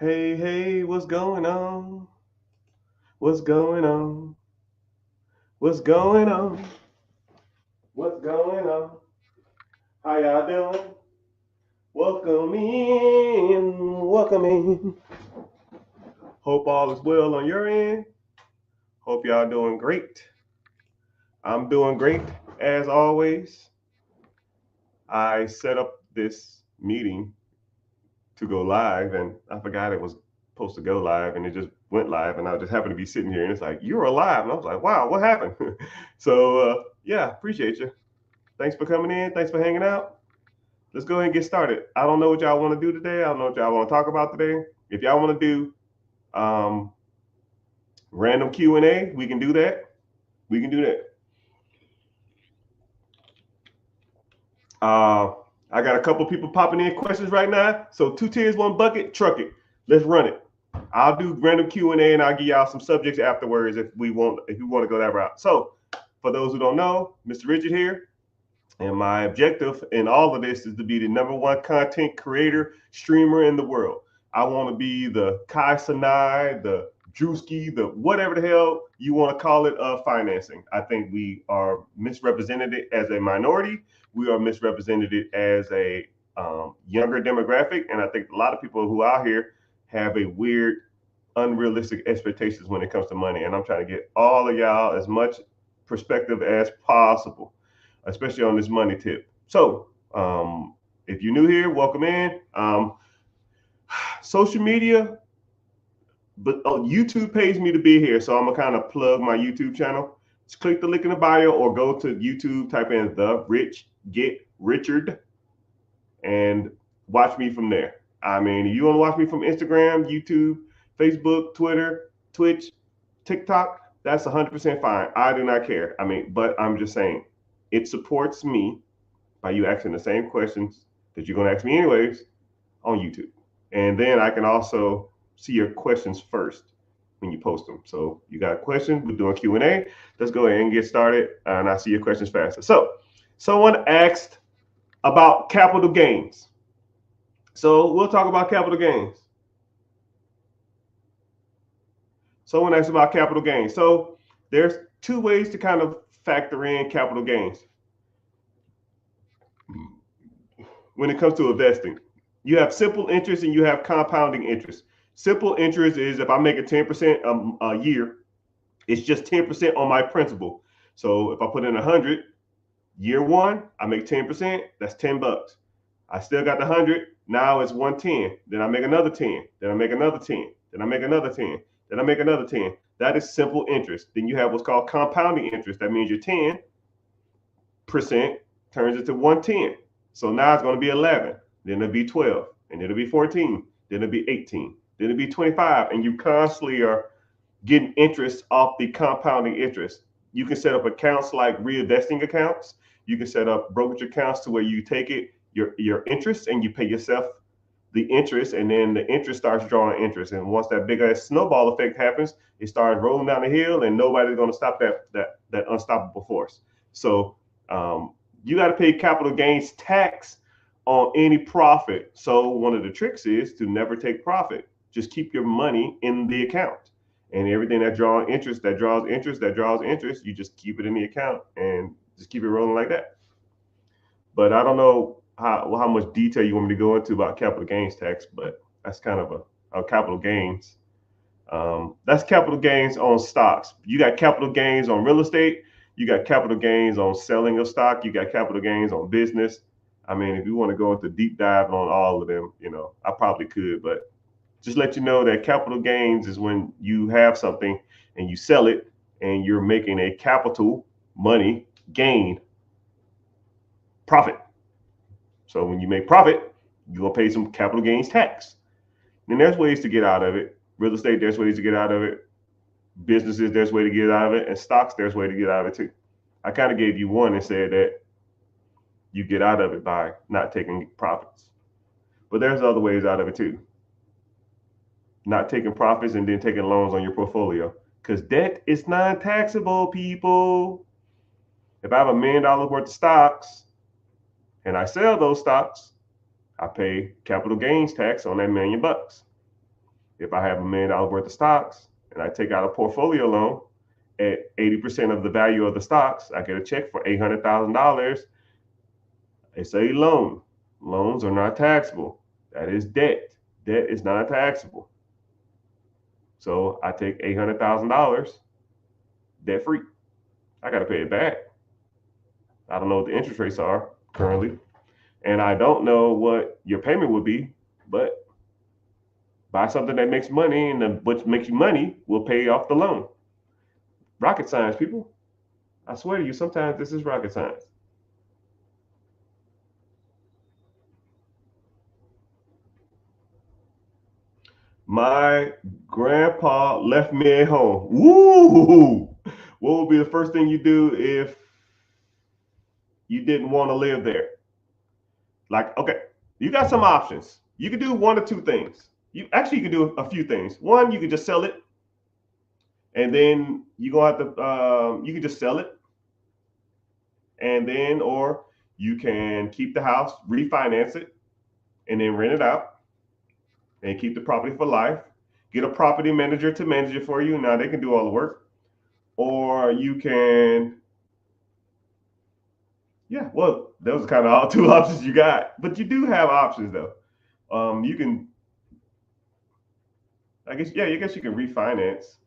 Hey, hey, what's going on? What's going on? What's going on? What's going on? How y'all doing? Welcome in. Welcome in. Hope all is well on your end. Hope y'all doing great. I'm doing great as always. I set up this meeting to go live and I forgot it was supposed to go live and it just went live and I just happened to be sitting here and it's like, you're alive. And I was like, wow, what happened? So, yeah, appreciate you. Thanks for coming in. Thanks for hanging out. Let's go ahead and get started. I don't know what y'all want to do today. I don't know what y'all want to talk about today. If y'all want to do random Q&A, we can do that. We can do that. Uh, I got a couple people popping in questions right now. So 2 tiers, 1 bucket, truck it. Let's run it. I'll do random Q&A and I'll give y'all some subjects afterwards if we want to go that route. So for those who don't know, Mr. Richard here. And my objective in all of this is to be the #1 content creator, streamer in the world. I want to be the Kai Sinai, the Drewski, the whatever the hell you want to call it of financing. I think we are misrepresented as a minority. We are misrepresented as a younger demographic. And I think a lot of people who are out here have a weird, unrealistic expectations when it comes to money. And I'm trying to get all of y'all as much perspective as possible, especially on this money tip. So, if you're new here, welcome in. Social media, but YouTube pays me to be here, so I'm gonna kind of plug my YouTube channel. Just click the link in the bio or go to YouTube, type in the Rich Get Richard, and watch me from there. I mean, if you want to watch me from Instagram, YouTube, Facebook, Twitter, Twitch, TikTok, that's 100% fine. I do not care. I mean, but I'm just saying, it supports me by you asking the same questions that you're going to ask me anyways on YouTube. And then I can also see your questions first when you post them. So you got a question, we're doing Q&A. Let's go ahead and get started and I see your questions faster. So someone asked about capital gains. So we'll talk about capital gains. Someone asked about capital gains. So there's two ways to kind of factor in capital gains when it comes to investing. You have simple interest and you have compounding interest. Simple interest is if I make it 10% a year, it's just 10% on my principal. So if I put in 100, year one, I make 10%, that's $10. I still got the 100, now it's 110. Then I make another 10, then I make another 10, then I make another 10, then I make another 10. That is simple interest. Then you have what's called compounding interest. That means your 10% turns into 110. So now it's going to be 11, then it'll be 12, and it'll be 14, then it'll be 18, then it'll be 25, and you constantly are getting interest off the compounding interest. You can set up accounts like reinvesting accounts. You can set up brokerage accounts to where you take it your interest and you pay yourself the interest, and then the interest starts drawing interest. And once that big ass snowball effect happens, it starts rolling down the hill, and nobody's going to stop that unstoppable force. So you got to pay capital gains tax on any profit. So one of the tricks is to never take profit. Just keep your money in the account, and everything that draws interest, you just keep it in the account and just keep it rolling like that. But I don't know how much detail you want me to go into about capital gains tax, but that's kind of a capital gains. That's capital gains on stocks. You got capital gains on real estate. You got capital gains on selling of stock. You got capital gains on business. I mean, if you want to go into deep dive on all of them, I probably could, but just let you know that capital gains is when you have something and you sell it and you're making a capital money gain profit. So when you make profit, you're gonna pay some capital gains tax. And there's ways to get out of it. Real estate, there's ways to get out of it. Businesses, there's way to get out of it. And stocks, there's way to get out of it too. I kind of gave you one and said that you get out of it by not taking profits. But there's other ways out of it too. Not taking profits and then taking loans on your portfolio. Because debt is non-taxable, people. If I have $1 million worth of stocks and I sell those stocks, I pay capital gains tax on that $1 million. If I have $1 million worth of stocks and I take out a portfolio loan at 80% of the value of the stocks, I get a check for $800,000. It's a loan. Loans are not taxable. That is debt. Debt is not taxable. So I take $800,000 debt free. I got to pay it back. I don't know what the interest rates are currently, and I don't know what your payment would be, but buy something that makes money, and what makes you money will pay off the loan. Rocket science, people. I swear to you, sometimes this is rocket science. My grandpa left me at home. Woo! What would be the first thing you do if you didn't want to live there? Like, okay, you got some options. You could do one or two things. You could do a few things. One, you could just sell it, and then you gonna have to. You can just sell it, and then or you can keep the house, refinance it, and then rent it out, and keep the property for life. Get a property manager to manage it for you. Now they can do all the work, or you can. Yeah, well, those are kind of all two options you got, but you do have options though. You can, I guess, yeah, I guess you can refinance,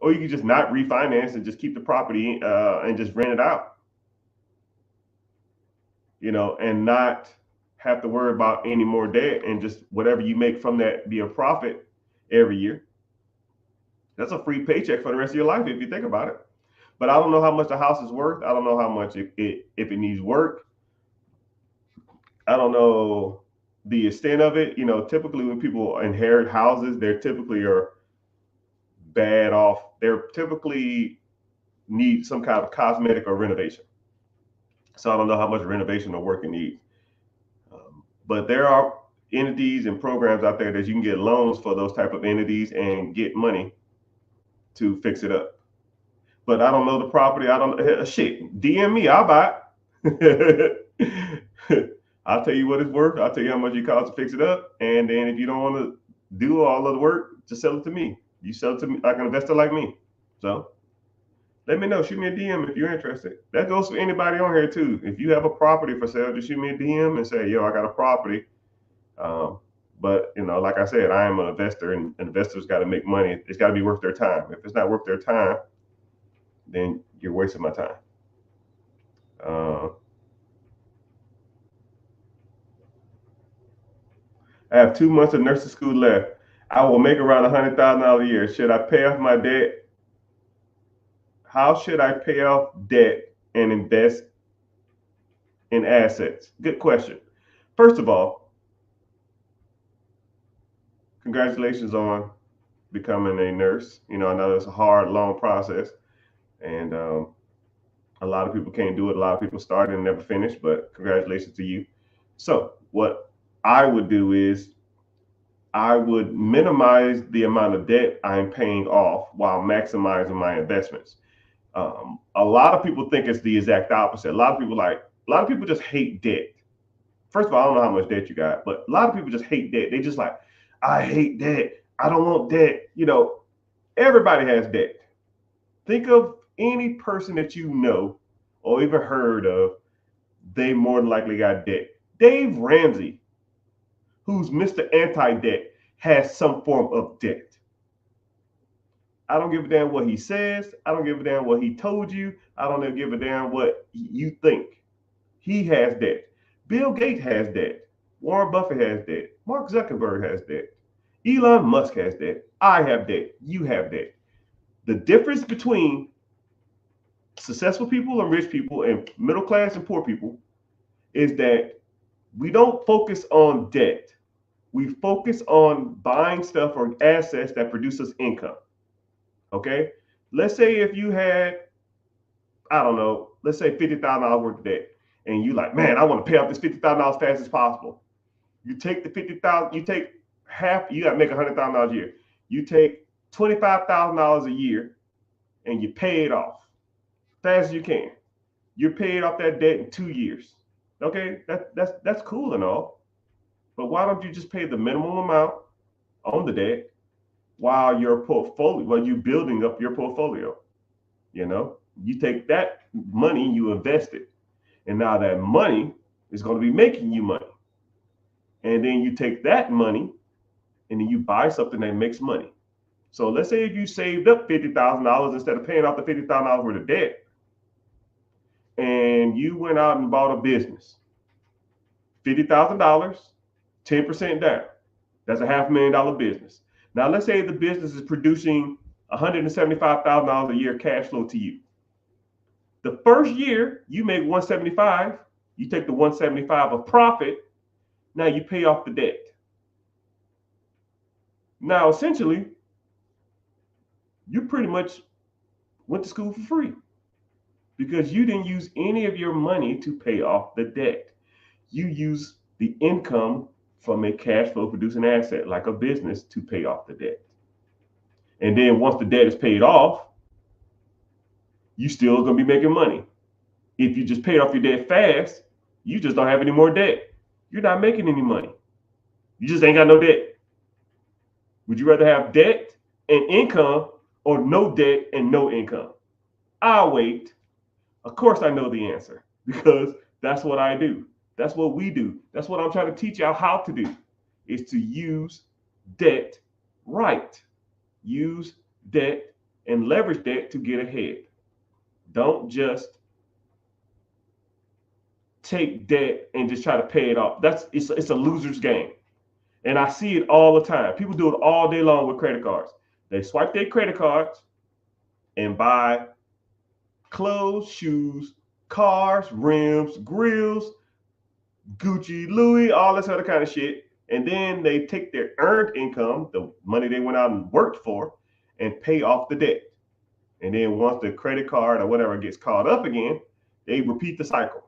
or you can just not refinance and just keep the property and just rent it out, and not have to worry about any more debt, and just whatever you make from that be a profit every year. That's a free paycheck for the rest of your life if you think about it. But I don't know how much the house is worth. I don't know how much if it needs work. I don't know the extent of it. Typically when people inherit houses, they're typically are bad off. They're typically need some kind of cosmetic or renovation. So I don't know how much renovation or work it needs. But there are entities and programs out there that you can get loans for those type of entities and get money to fix it up. But I don't know the property. I don't shit. DM me, I'll buy it. I'll tell you what it's worth. I'll tell you how much it costs to fix it up. And then if you don't want to do all of the work, just sell it to me. You sell it to me like an investor like me. So let me know. Shoot me a DM if you're interested. That goes for anybody on here too. If you have a property for sale, just shoot me a DM and say, yo, I got a property. But like I said, I am an investor, and investors got to make money. It's got to be worth their time. If it's not worth their time, then you're wasting my time. I have 2 months of nursing school left. I will make around $100,000 a year. Should I pay off my debt? How should I pay off debt and invest in assets? Good question. First of all, congratulations on becoming a nurse. I know it's a hard, long process, and a lot of people can't do it. A lot of people start and never finish, but congratulations to you. So, what I would do is I would minimize the amount of debt I'm paying off while maximizing my investments. A lot of people think it's the exact opposite. A lot of people just hate debt. First of all, I don't know how much debt you got, but a lot of people just hate debt. They just like, I hate debt. I don't want debt. Everybody has debt. Think of any person that you know or even heard of, they more than likely got debt. Dave Ramsey, who's Mr. Anti-Debt, has some form of debt. I don't give a damn what he says. I don't give a damn what he told you. I don't give a damn what you think. He has debt. Bill Gates has debt. Warren Buffett has debt. Mark Zuckerberg has debt. Elon Musk has debt. I have debt. You have debt. The difference between successful people and rich people and middle class and poor people is that we don't focus on debt. We focus on buying stuff or assets that produce us income. Okay? Let's say if you had, I don't know, let's say $50,000 worth of debt, and you like, man, I want to pay off this $50,000 as fast as possible. You take the 50,000, you take half, you got to make $100,000 a year. You take $25,000 a year and you pay it off fast as you can. You're paid off that debt in 2 years. Okay, that's cool and all, but why don't you just pay the minimum amount on the debt while you're building up your portfolio. You take that money, you invest it, and now that money is going to be making you money. And then you take that money and then you buy something that makes money. So let's say if you saved up $50,000 instead of paying off the $50,000 worth of debt, and you went out and bought a business, $50,000, 10% down. That's a $500,000 business. Now let's say the business is producing $175,000 a year cash flow to you. The first year you make 175, you take the 175 of profit. Now you pay off the debt. Now essentially, you pretty much went to school for free because you didn't use any of your money to pay off the debt. You use the income from a cash flow producing asset like a business to pay off the debt. And then once the debt is paid off, you still gonna be making money. If you just paid off your debt fast, you just don't have any more debt. You're not making any money. You just ain't got no debt. Would you rather have debt and income or no debt and no income? I'll wait. Of course I know the answer because that's what I do. That's what we do. That's what I'm trying to teach y'all how to do, is to use debt right. Use debt and leverage debt to get ahead. Don't just take debt and just try to pay it off. It's a loser's game. And I see it all the time. People do it all day long with credit cards. They swipe their credit cards and buy clothes, shoes, cars, rims, grills, Gucci, Louis, all this other kind of shit. And then they take their earned income, the money they went out and worked for, and pay off the debt. And then once the credit card or whatever gets caught up again, they repeat the cycle.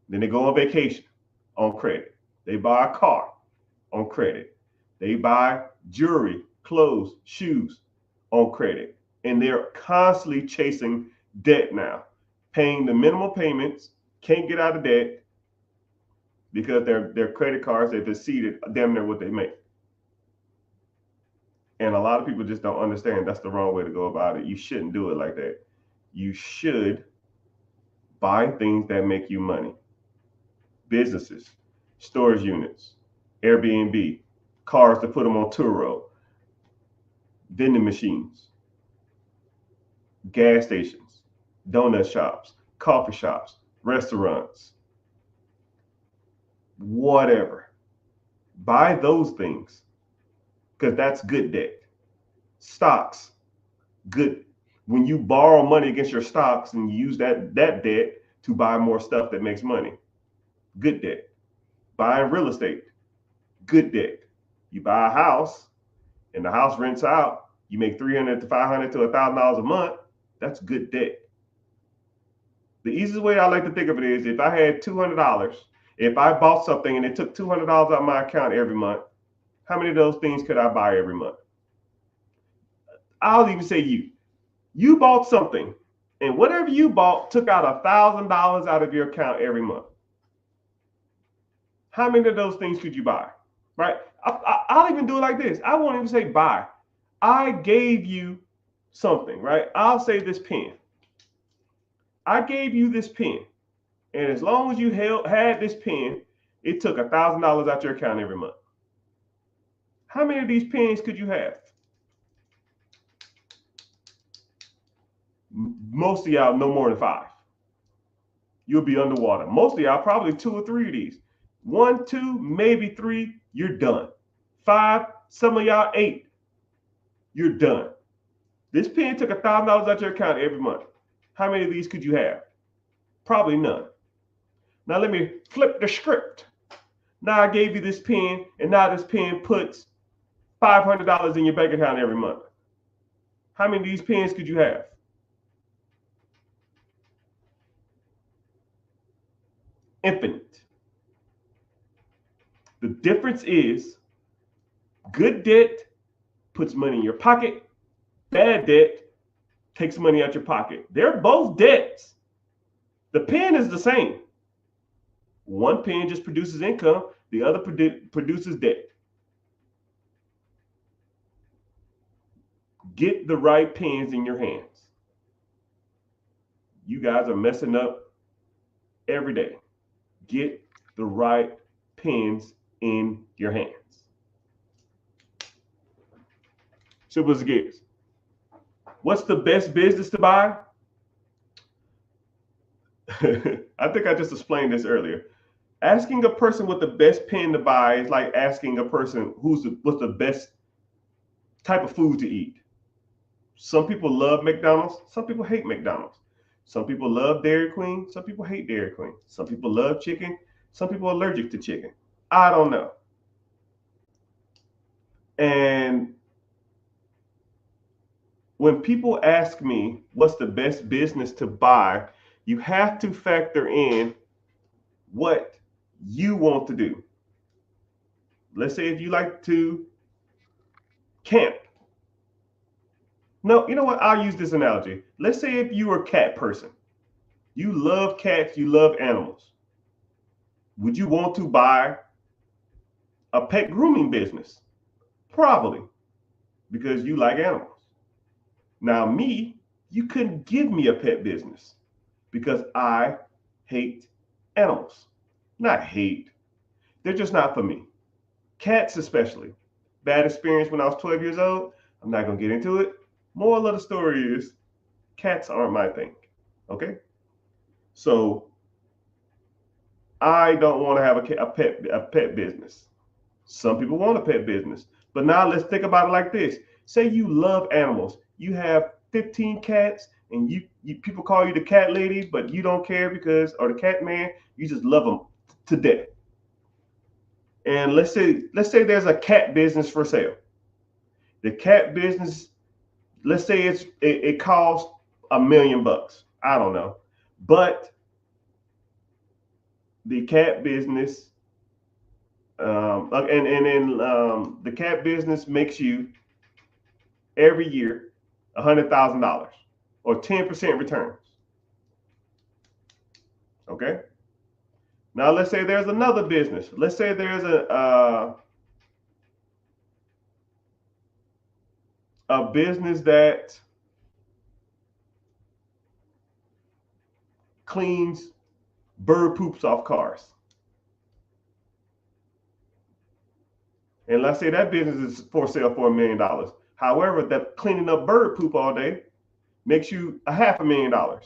Then they go on vacation on credit. They buy a car on credit. They buy jewelry, clothes, shoes on credit. And they're constantly chasing debt now, paying the minimal payments, can't get out of debt because their credit cards have exceeded damn near what they make. And a lot of people just don't understand that's the wrong way to go about it. You shouldn't do it like that. You should buy things that make you money. Businesses, storage units, Airbnb, cars to put them on Turo, vending machines, gas stations, donut shops, coffee shops, restaurants, whatever. Buy those things because that's good debt. Stocks, good. When you borrow money against your stocks and you use that debt to buy more stuff that makes money, good debt. Buying real estate, good debt. You buy a house and the house rents out, you make $300 to $500 to $1,000 a month, that's good debt. The easiest way I like to think of it is if I had $200, if I bought something and it took $200 out of my account every month, how many of those things could I buy every month? I'll even say you bought something and whatever you bought took out $1,000 out of your account every month. How many of those things could you buy? Right? I'll even do it like this. I won't even say buy. I gave you something, right? I'll say this pen. I gave you this pen. And as long as you had this pen, it took $1,000 out your account every month. How many of these pens could you have? Most of y'all no more than 5. You'll be underwater. Most of y'all probably 2 or 3 of these. 1, 2, maybe 3, you're done. 5, some of y'all 8, you're done. This pen took $1,000 out your account every month. How many of these could you have? Probably none. Now let me flip the script. Now I gave you this pen, and now this pen puts $500 in your bank account every month. How many of these pens could you have? Infinite. The difference is good debt puts money in your pocket. Bad debt takes money out your pocket. They're both debts. The pen is the same. One pen just produces income. The other produces debt. Get the right pens in your hands. You guys are messing up every day. Get the right pens in your hands. Simple as it gets. What's the best business to buy? I think I just explained this earlier. Asking a person what the best pen to buy is like asking a person what's the best type of food to eat. Some people love McDonald's, some people hate McDonald's. Some people love Dairy Queen, some people hate Dairy Queen. Some people love chicken, some people are allergic to chicken. I don't know. And when people ask me what's the best business to buy, you have to factor in what you want to do. Let's say if you like to camp. No, you know what? I'll use this analogy. Let's say if you are a cat person, you love cats, you love animals. Would you want to buy a pet grooming business? Probably, because you like animals. Now, me, you couldn't give me a pet business because I hate animals. Not hate, they're just not for me. Cats, especially. Bad experience when I was 12 years old. I'm not going to get into it. Moral of the story is cats aren't my thing. Okay? So I don't want to have a pet business. Some people want a pet business. But now let's think about it like this. Say you love animals. You have 15 cats and you people call you the cat lady, but you don't care because, or the cat man, you just love them to death. And let's say there's a cat business for sale. The cat business, let's say it costs $1 million. I don't know. But the cat business, the cat business makes you every year $100,000 or 10% returns. Okay. Now let's say there's another business. Let's say there's a business that cleans bird poops off cars. And let's say that business is for sale for $1 million. However, that cleaning up bird poop all day makes you $500,000.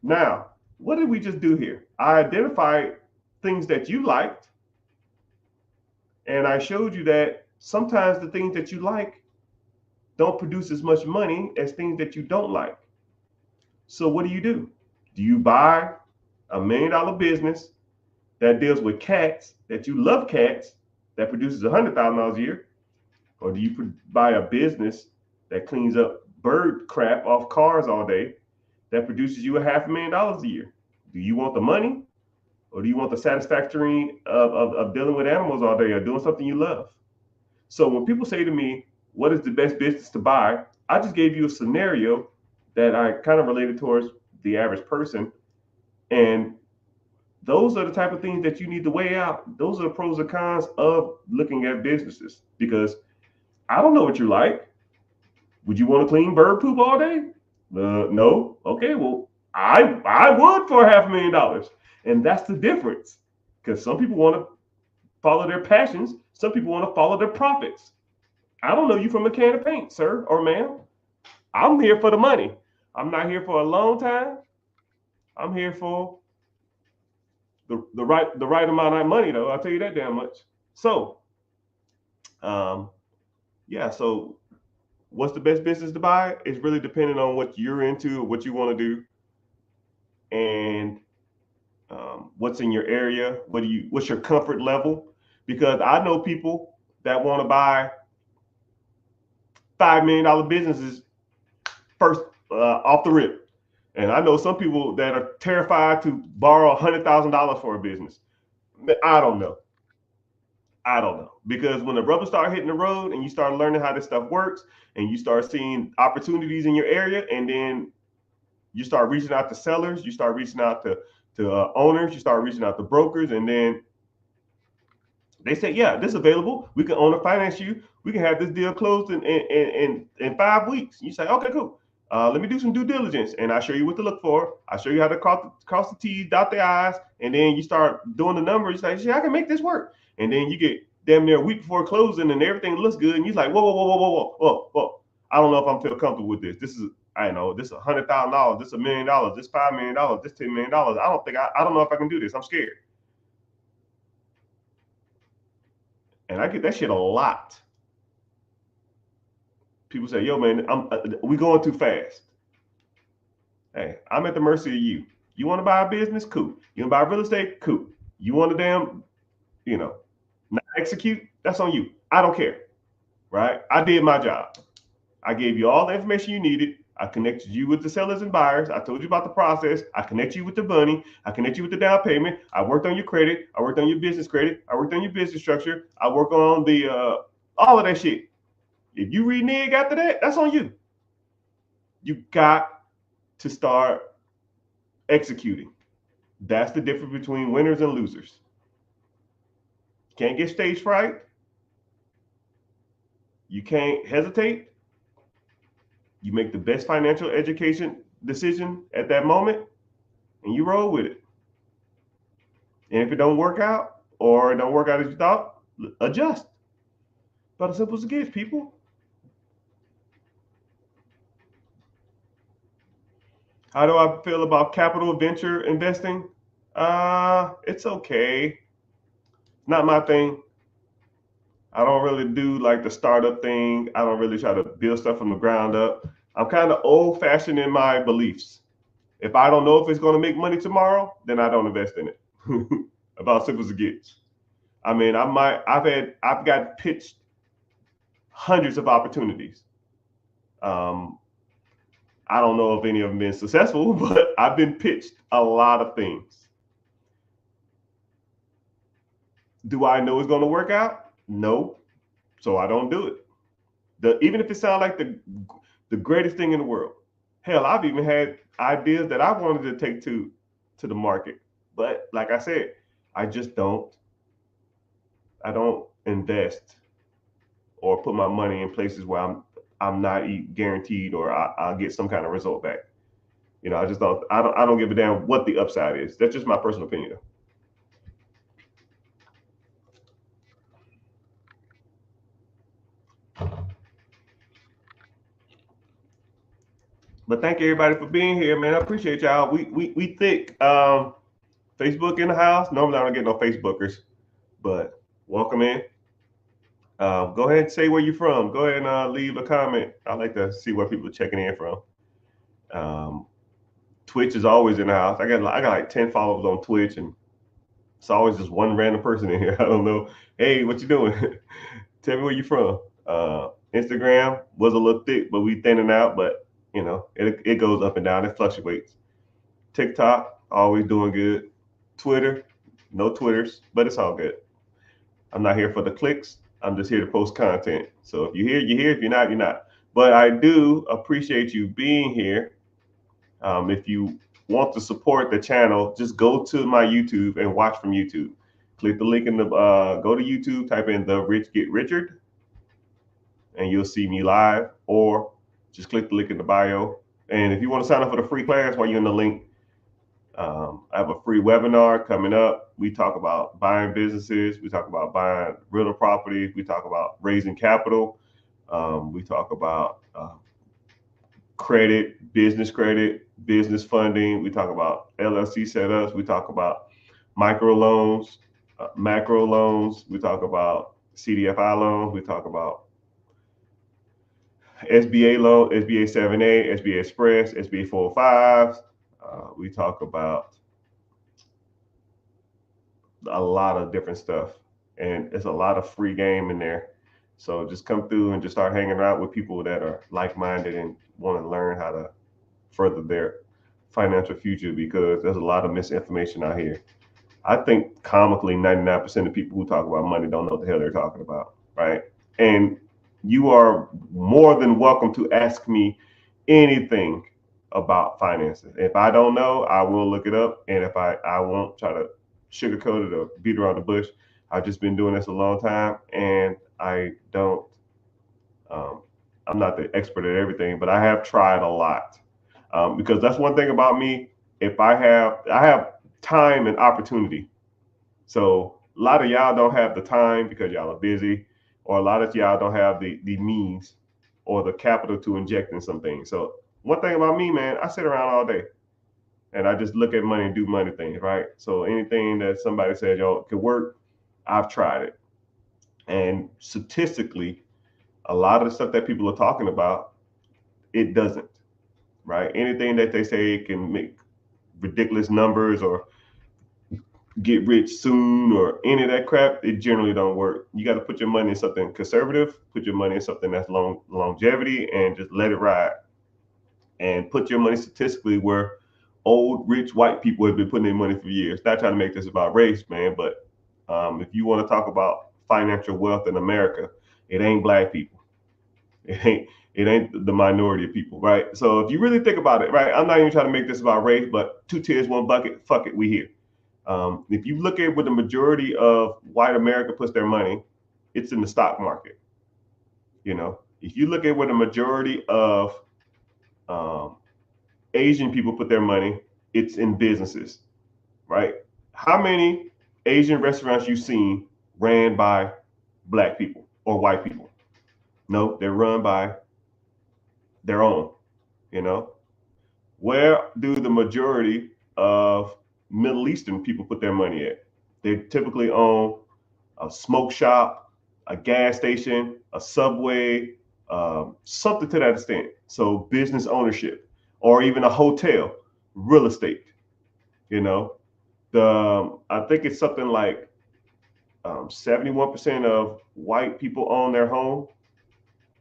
Now, what did we just do here? I identified things that you liked, and I showed you that sometimes the things that you like don't produce as much money as things that you don't like. So what do? Do you buy $1 million business that deals with cats, that you love cats, that produces $100,000 a year? Or do you buy a business that cleans up bird crap off cars all day that produces you $500,000 a year? Do you want the money, or do you want the satisfaction of dealing with animals all day or doing something you love? So when people say to me, what is the best business to buy? I just gave you a scenario that I kind of related towards the average person. And those are the type of things that you need to weigh out. Those are the pros and cons of looking at businesses, because I don't know what you like. Would you want to clean bird poop all day? No. Okay, well, I would for $500,000. And that's the difference. Because some people want to follow their passions. Some people want to follow their profits. I don't know you from a can of paint, sir or ma'am. I'm here for the money. I'm not here for a long time. I'm here for the right amount of money, though. I'll tell you that damn much. So, yeah. So, what's the best business to buy? It's really depending on what you're into, what you want to do, and what's in your area. What's your comfort level? Because I know people that want to buy $5 million businesses first off the rip. And I know some people that are terrified to borrow $100,000 for a business. I don't know. Because when the rubber start hitting the road and you start learning how this stuff works and you start seeing opportunities in your area, and then you start reaching out to sellers, you start reaching out to owners, you start reaching out to brokers, and then They say, yeah, this is available. We can owner finance you. We can have this deal closed in 5 weeks. You say, okay, cool. Let me do some due diligence, and I show you what to look for. I show you how to cross the T's, dot the I's, and then you start doing the numbers. You say, yeah, I can make this work. And then you get damn near a week before closing, and everything looks good, and you're like, whoa, whoa, whoa, whoa, whoa, whoa, whoa. I don't know if I'm feel comfortable with this. This is, I know, this is $100,000, this is $1 million, this $5 million, this $10 million. I don't know if I can do this. I'm scared. And I get that shit a lot. People say, "Yo, man, we going too fast." Hey, I'm at the mercy of you. You want to buy a business? Cool. You want to buy real estate? Cool. You want to damn, you know, not execute? That's on you. I don't care. Right? I did my job. I gave you all the information you needed. I connected you with the sellers and buyers. I told you about the process. I connect you with the money. I connect you with the down payment. I worked on your credit. I worked on your business credit. I worked on your business structure. I work on the all of that shit. If you renege after that, that's on you. You got to start executing. That's the difference between winners and losers. Can't get stage fright. You can't hesitate. You make the best financial education decision at that moment, and you roll with it. And if it don't work out, or it don't work out as you thought, adjust. About as simple as it gets, people. How do I feel about capital venture investing? It's okay. Not my thing. I don't really do like the startup thing. I don't really try to build stuff from the ground up. I'm kind of old fashioned in my beliefs. If I don't know if it's going to make money tomorrow, then I don't invest in it. About simple as it gets. I mean, I've got pitched hundreds of opportunities. Um, I don't know if any of them been successful, but I've been pitched a lot of things. Do I know it's going to work out? No. So I don't do it. Even if it sounds like the greatest thing in the world. Hell, I've even had ideas that I wanted to take to the market. But like I said, I just don't invest or put my money in places where I'm not guaranteed or I'll get some kind of result back. I just don't give a damn what the upside is. That's just my personal opinion. But thank everybody for being here, man. I appreciate y'all. We thick. Facebook in the house. Normally I don't get no Facebookers, but welcome in. Go ahead and say where you're from. Go ahead and leave a comment. I like to see where people are checking in from. Twitch is always in the house. I got like 10 followers on Twitch, and it's always just one random person in here. I don't know. Hey, what you doing? Tell me where you from. Instagram was a little thick, but we thinning out. But it goes up and down. It fluctuates. TikTok always doing good. Twitter, no Twitters, but it's all good. I'm not here for the clicks. I'm just here to post content. So if you're here, you're here. If you're not, you're not. But I do appreciate you being here. If you want to support the channel, just go to my YouTube and watch from YouTube. Click the link in the go to YouTube, type in The Rich Get Richard, and you'll see me live. Or just click the link in the bio. And if you want to sign up for the free class while you're in the link, I have a free webinar coming up. We talk about buying businesses. We talk about buying rental properties. We talk about raising capital. We talk about credit, business funding. We talk about LLC setups. We talk about micro loans, macro loans. We talk about CDFI loans. We talk about SBA loan, SBA 7A, SBA Express, SBA 405s. We talk about a lot of different stuff, and it's a lot of free game in there. So just come through and just start hanging out with people that are like-minded and want to learn how to further their financial future, because there's a lot of misinformation out here. I think comically 99% of people who talk about money don't know what the hell they're talking about, right? And you are more than welcome to ask me anything about finances. If I don't know, I will look it up. And if I won't try to sugarcoat it or beat around the bush. I've just been doing this a long time, and I don't. Um, I'm not the expert at everything, but I have tried a lot, because that's one thing about me. If I have time and opportunity. So a lot of y'all don't have the time because y'all are busy, or a lot of y'all don't have the means or the capital to inject in some things. So one thing about me, man, I sit around all day and I just look at money and do money things, right? So anything that somebody says, yo, could work, I've tried it. And statistically, a lot of the stuff that people are talking about, it doesn't, right? Anything that they say can make ridiculous numbers or get rich soon or any of that crap, it generally don't work. You got to put your money in something conservative, put your money in something that's longevity, and just let it ride. And put your money statistically where old rich white people have been putting their money for years. Not trying to make this about race, man, but if you want to talk about financial wealth in America, it ain't black people. It ain't the minority of people, right? So if you really think about it, right, I'm not even trying to make this about race, but two tiers, one bucket. Fuck it, we here. If you look at where the majority of white America puts their money, it's in the stock market. If you look at where the majority of um, Asian people put their money, it's in businesses, right? How many Asian restaurants you seen ran by black people or white people? No, they're run by their own. You know, where do the majority of Middle Eastern people put their money at? They typically own a smoke shop, a gas station, a subway, something to that extent. So business ownership, or even a hotel, real estate. You know, I think it's something like 71% of white people own their home,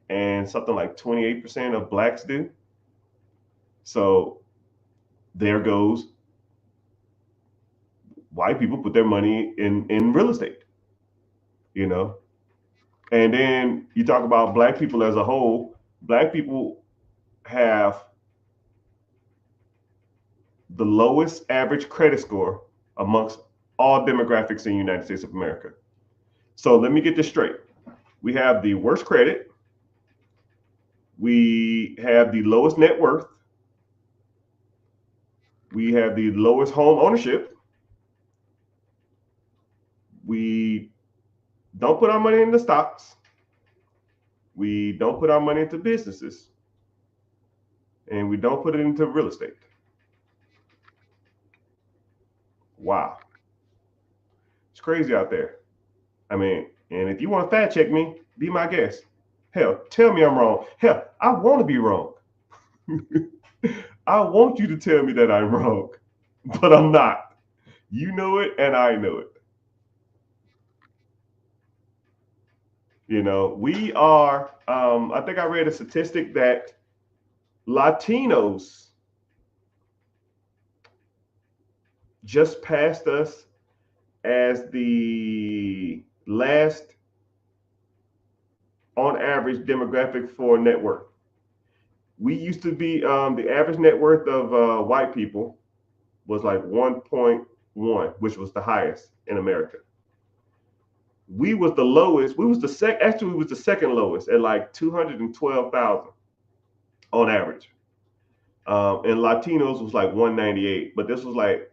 and something like 28% of blacks do. So there goes white people put their money in real estate. You know, and then you talk about black people as a whole. Black people have the lowest average credit score amongst all demographics in the United States of America. So let me get this straight. We have the worst credit. We have the lowest net worth. We have the lowest home ownership. We don't put our money into stocks. We don't put our money into businesses. And we don't put it into real estate. Wow. It's crazy out there. I mean, and if you want to fact check me, be my guest. Hell, tell me I'm wrong. Hell, I want to be wrong. I want you to tell me that I'm wrong, but I'm not. You know it, and I know it. We are. I think I read a statistic that Latinos just passed us as the last, on average, demographic for net worth. We used to be the average net worth of white people was like 1.1, which was the highest in America. We was the lowest. We was the actually we was the second lowest at like 212,000 on average. And Latinos was like 198, but this was like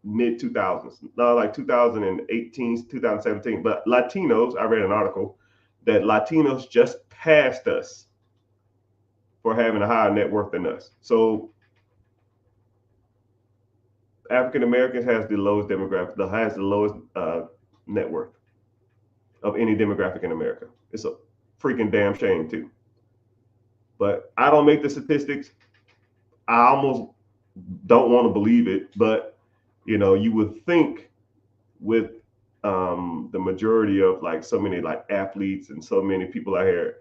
mid 2000s, not like 2018, 2017. But Latinos, I read an article that Latinos just passed us for having a higher net worth than us. So African Americans has the lowest demographic, has the lowest net worth of any demographic in America. It's a freaking damn shame too. But I don't make the statistics. I almost don't want to believe it, but you would think with the majority of like so many like athletes and so many people out here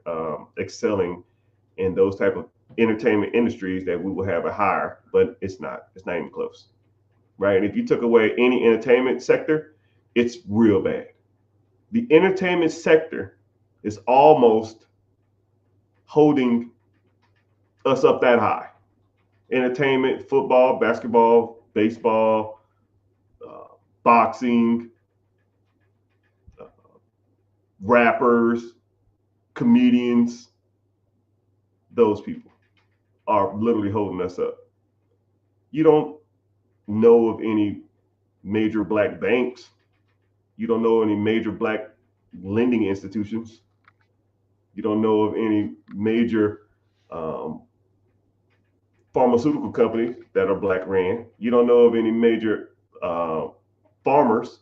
excelling in those type of entertainment industries that we will have a higher, but it's not. It's not even close, right? And if you took away any entertainment sector, it's real bad. The entertainment sector is almost holding us up that high. Entertainment, football, basketball, baseball, boxing, rappers, comedians, those people are literally holding us up. You don't know of any major black banks. You don't know any major black lending institutions. You don't know of any major pharmaceutical companies that are black ran. You don't know of any major farmers.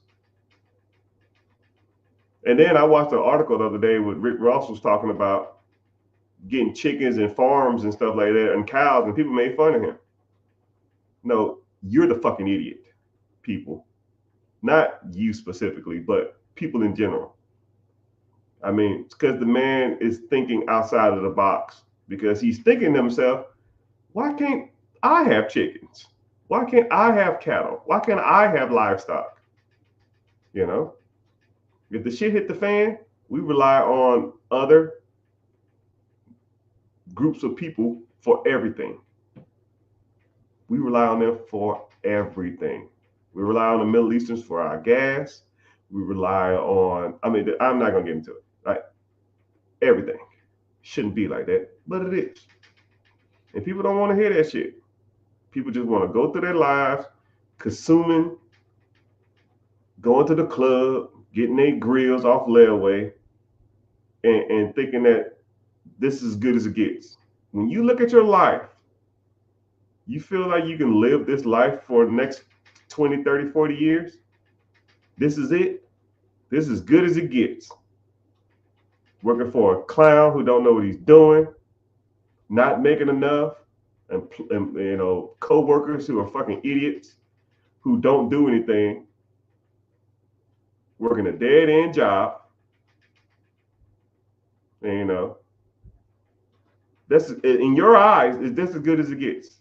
And then I watched an article the other day with Rick Ross was talking about getting chickens and farms and stuff like that and cows, and people made fun of him. No, you're the fucking idiot, people. Not you specifically, but people in general. I mean, it's because the man is thinking outside of the box, because he's thinking to himself, why can't I have chickens? Why can't I have cattle? Why can't I have livestock? You know, if the shit hit the fan, we rely on other groups of people for everything. We rely on them for everything. We rely on the Middle Easterns for our gas. We rely on, I mean, I'm not going to get into it, right? Everything. Shouldn't be like that, but it is. And people don't want to hear that shit. People just want to go through their lives consuming, going to the club, getting their grills off layaway, and thinking that this is as good as it gets. When you look at your life, you feel like you can live this life for the next 20, 30, 40 years. This is it. This is as good as it gets. Working for a clown who don't know what he's doing, not making enough, and you know, co-workers who are fucking idiots who don't do anything, working a dead-end job. And, you know, that's, in your eyes, is this as good as it gets?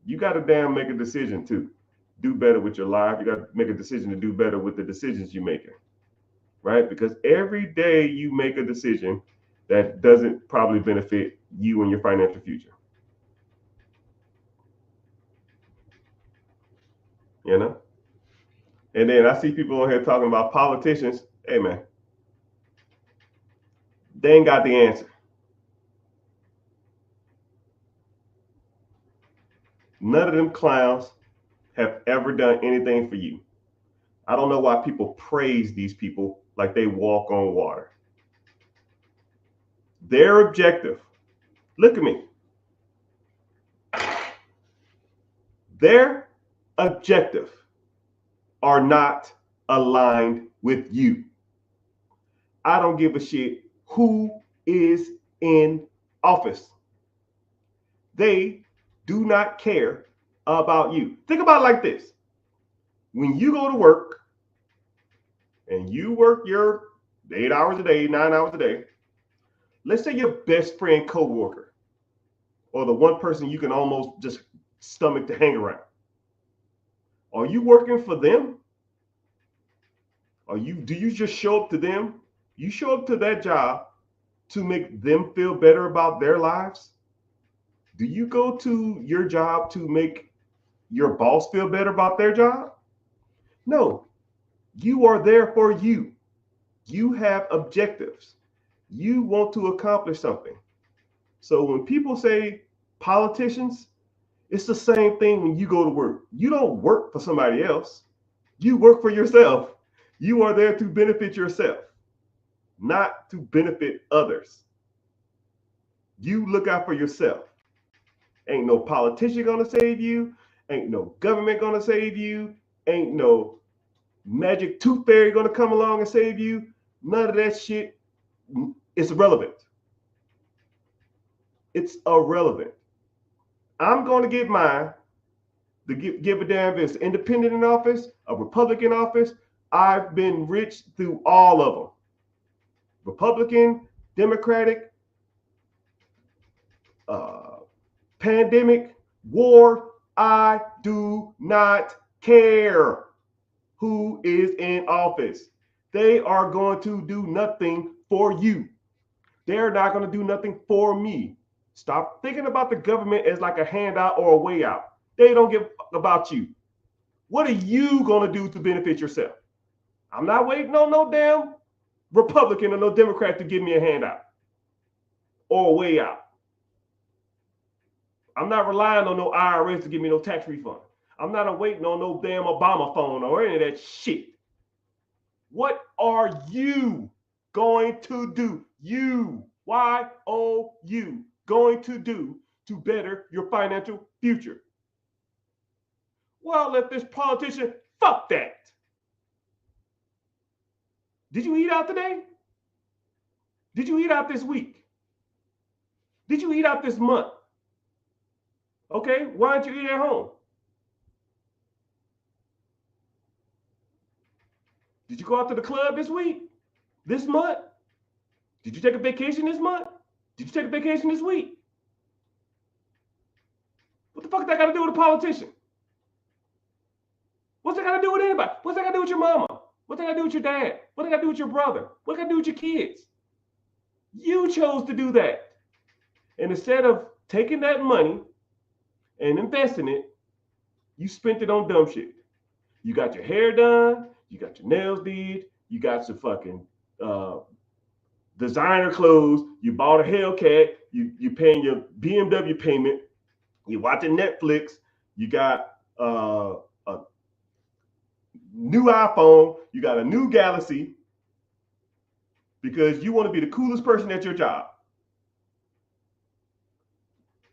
You got to damn make a decision to do better with your life. You got to make a decision to do better with the decisions you're making, right? Because every day you make a decision that doesn't probably benefit you and your financial future. You know? And then I see people on here talking about politicians. Hey, man, they ain't got the answer. None of them clowns have ever done anything for you. I don't know why people praise these people like they walk on water. Their objective, look at me. Their objective are not aligned with you. I don't give a shit who is in office. They do not care about you. Think about it like this. When you go to work and you work your 8 hours a day, 9 hours a day, let's say your best friend co-worker, or the one person you can almost just stomach to hang around. Are you working for them? Do you just show up to them? You show up to that job to make them feel better about their lives? Do you go to your job to make your boss feel better about their job? No, you are there for you. You have objectives. You want to accomplish something. So when people say politicians, it's the same thing when you go to work. You don't work for somebody else. You work for yourself. You are there to benefit yourself, not to benefit others. You look out for yourself. Ain't no politician gonna save you. Ain't no government gonna save you. Ain't no magic tooth fairy gonna come along and save you. None of that shit is irrelevant. It's irrelevant. I'm gonna get mine. To give a damn if it's independent in office, a Republican office. I've been rich through all of them. Republican, Democratic, pandemic, war. I do not care who is in office. They are going to do nothing for you. They're not going to do nothing for me. Stop thinking about the government as like a handout or a way out. They don't give a fuck about you. What are you going to do to benefit yourself? I'm not waiting on no damn Republican or no Democrat to give me a handout or a way out. I'm not relying on no IRS to give me no tax refund. I'm not waiting on no damn Obama phone or any of that shit. What are you going to do? You, Y-O-U, going to do to better your financial future? Well, if this politician, fuck that. Did you eat out today? Did you eat out this week? Did you eat out this month? Okay, why don't you eat at home? Did you go out to the club this week? This month? Did you take a vacation this month? Did you take a vacation this week? What the fuck that got to do with a politician? What's that got to do with anybody? What's that got to do with your mama? What's that got to do with your dad? What's that got to do with your brother? What's that got to do with your kids? You chose to do that. And instead of taking that money and investing it, you spent it on dumb shit. You got your hair done, you got your nails did, you got your fucking designer clothes, you bought a Hellcat, you paying your BMW payment, you watching Netflix, you got a new iPhone, you got a new Galaxy, because you want to be the coolest person at your job.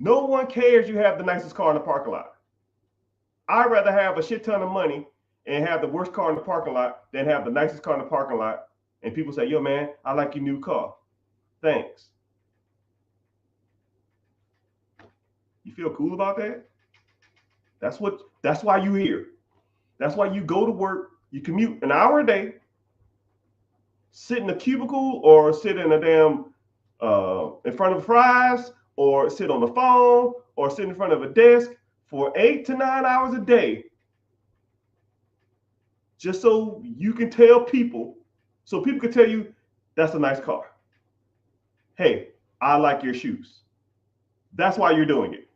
No one cares you have the nicest car in the parking lot. I'd rather have a shit ton of money and have the worst car in the parking lot than have the nicest car in the parking lot. And people say, yo, man, I like your new car. Thanks. You feel cool about that? That's why you here. That's why you go to work, you commute an hour a day, sit in a cubicle or sit in a damn in front of fries or sit on the phone or sit in front of a desk for 8 to 9 hours a day, just so you can tell people, so people can tell you that's a nice car. Hey, I like your shoes. That's why you're doing it.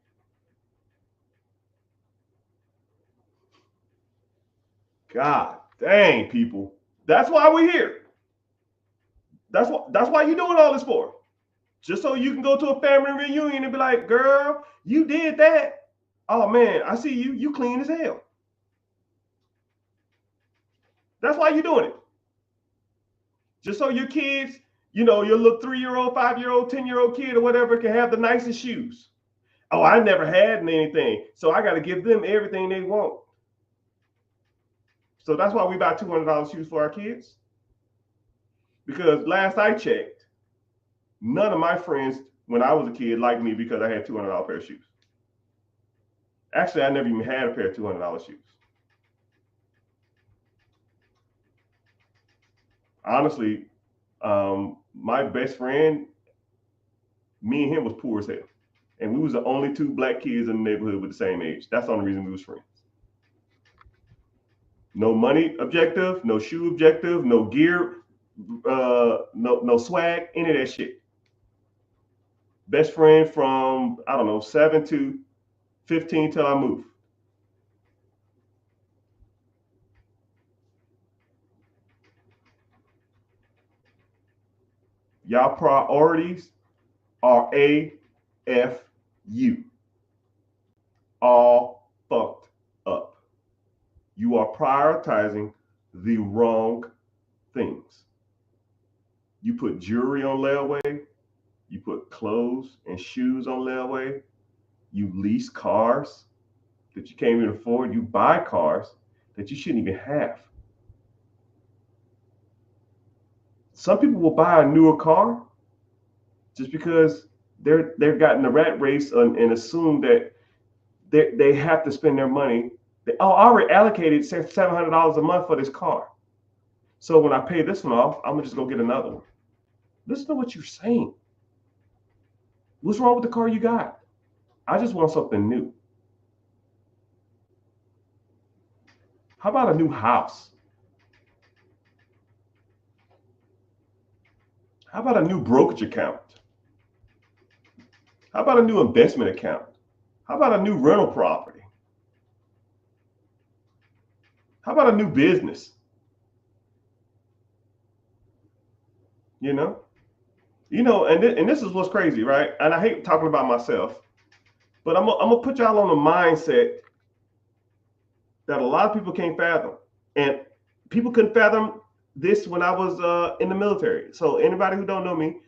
God dang, people. That's why we're here. That's why you're doing all this for. Just so you can go to a family reunion and be like, girl, you did that. Oh man, I see you. You clean as hell. That's why you're doing it. Just so your kids, your little 3-year-old, 5-year-old, 10-year-old kid or whatever can have the nicest shoes. Oh, I never had anything, so I got to give them everything they want. So that's why we buy $200 shoes for our kids. Because last I checked, none of my friends when I was a kid liked me because I had $200 pair of shoes. Actually, I never even had a pair of $200 shoes. Honestly, my best friend, me and him was poor as hell. And we was the only 2 black kids in the neighborhood with the same age. That's the only reason we was friends. No money objective, no shoe objective, no gear, no swag, any of that shit. Best friend from, 7 to 15 till I moved. Y'all priorities are AFU. All fucked up. You are prioritizing the wrong things. You put jewelry on layaway. You put clothes and shoes on layaway. You lease cars that you can't even afford. You buy cars that you shouldn't even have. Some people will buy a newer car just because they've gotten the rat race and assume that they have to spend their money. I already allocated $700 a month for this car. So when I pay this one off, I'm gonna just go get another one. Listen to what you're saying. What's wrong with the car you got? I just want something new. How about a new house? How about a new brokerage account? How about a new investment account? How about a new rental property? How about a new business? You know, and this is what's crazy, right? And I hate talking about myself, but I'm gonna put y'all on a mindset that a lot of people can't fathom, and people couldn't fathom this when I was in the military. So anybody who don't know me,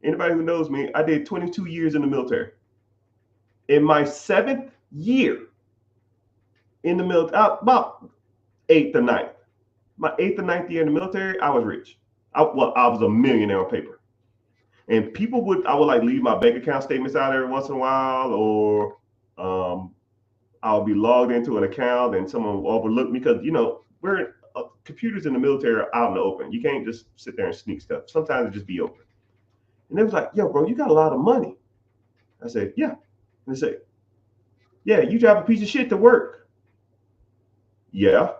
anybody who knows me, I did 22 years in the military. In my 7th year in the military, about eighth or ninth, my 8th or 9th year in the military, I was rich. I was a millionaire on paper. And I would like leave my bank account statements out every once in a while, or I'll be logged into an account and someone will overlook me because we're computers in the military are out in the open. You can't just sit there and sneak stuff. Sometimes it just be open. And they was like, "Yo, bro, you got a lot of money." I said, "Yeah." And they say, "Yeah, you drive a piece of shit to work." Yeah.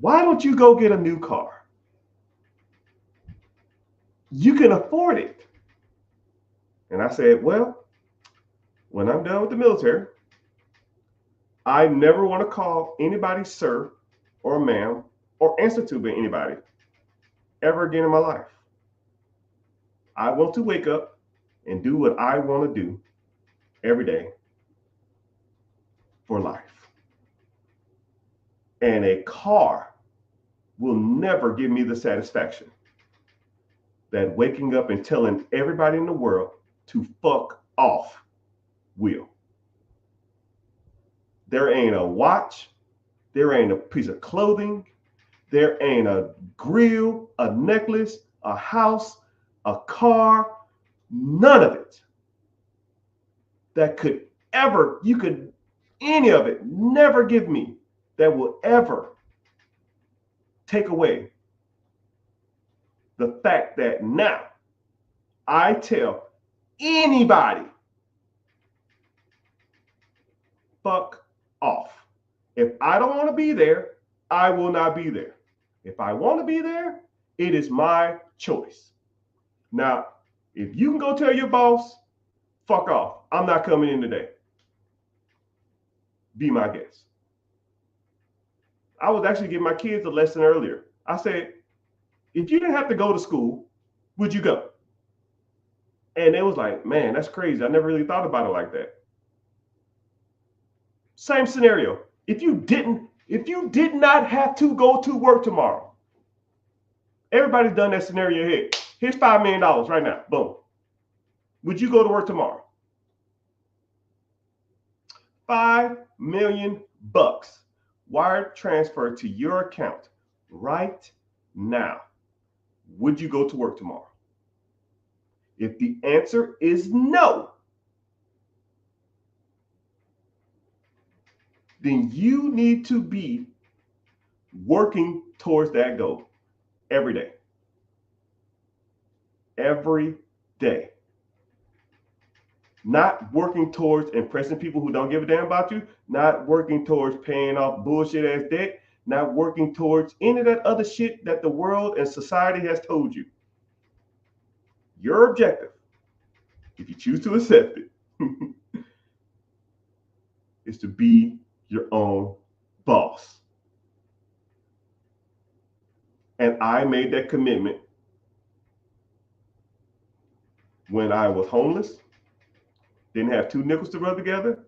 Why don't you go get a new car? You can afford it. And I said, "Well, when I'm done with the military, I never want to call anybody sir or ma'am or answer to anybody ever again in my life. I want to wake up and do what I want to do every day for life. And a car will never give me the satisfaction that waking up and telling everybody in the world to fuck off will." There ain't a watch, there ain't a piece of clothing, there ain't a grill, a necklace, a house, a car, none of it that could ever, any of it, never give me that will ever take away the fact that now I tell anybody, fuck off. If I don't want to be there, I will not be there. If I want to be there, it is my choice. Now, if you can go tell your boss, fuck off, I'm not coming in today, be my guest. I was actually giving my kids a lesson earlier. I said, if you didn't have to go to school, would you go? And it was like, man, that's crazy. I never really thought about it like that. Same scenario. If you did not have to go to work tomorrow, everybody's done that scenario here. Here's $5 million right now. Boom. Would you go to work tomorrow? $5 million wire transfer to your account right now. Would you go to work tomorrow? If the answer is no, then you need to be working towards that goal every day. Every day. Not working towards impressing people who don't give a damn about you, not working towards paying off bullshit ass debt, not working towards any of that other shit that the world and society has told you. Your objective, if you choose to accept it, is to be your own boss. And I made that commitment when I was homeless, didn't have 2 nickels to rub together,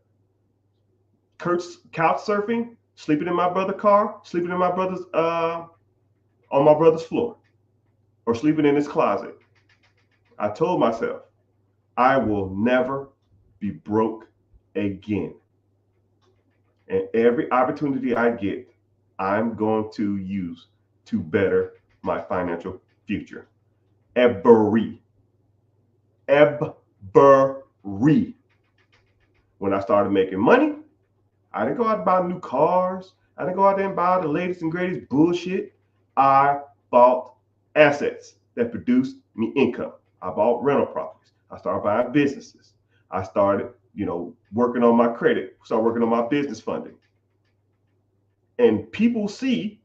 couch surfing, sleeping in my brother's car, sleeping in my brother's on my brother's floor, or sleeping in his closet. I told myself, I will never be broke again. And every opportunity I get, I'm going to use to better my financial future. Every. When I started making money, I didn't go out and buy new cars. I didn't go out there and buy the latest and greatest bullshit. I bought assets that produced me income. I bought rental properties. I started buying businesses. I started, working on my credit, started working on my business funding. And people see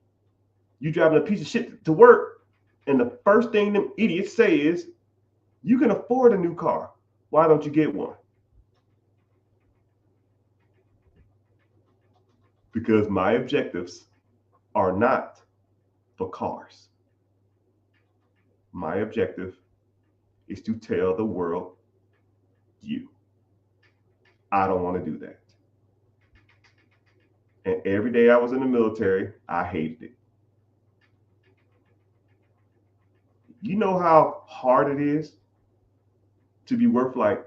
you driving a piece of shit to work, and the first thing them idiots say is, you can afford a new car. Why don't you get one? Because my objectives are not for cars. My objective is to tell the world, you. I don't want to do that. And every day I was in the military, I hated it. You know how hard it is to be worth like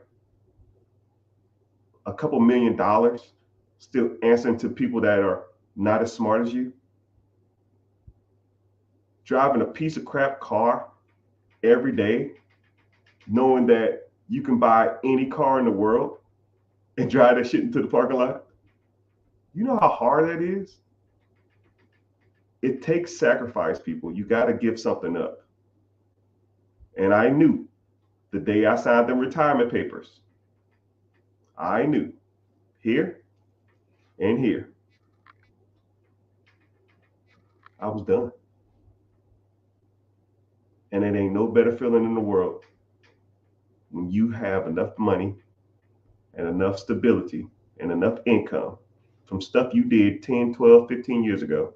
a couple $1,000,000 still answering to people that are not as smart as you? Driving a piece of crap car every day, knowing that you can buy any car in the world and drive that shit into the parking lot? You know how hard that is? It takes sacrifice, people. You got to give something up. And I knew the day I signed the retirement papers, I knew here and here, I was done. And it ain't no better feeling in the world when you have enough money and enough stability and enough income from stuff you did 10, 12, 15 years ago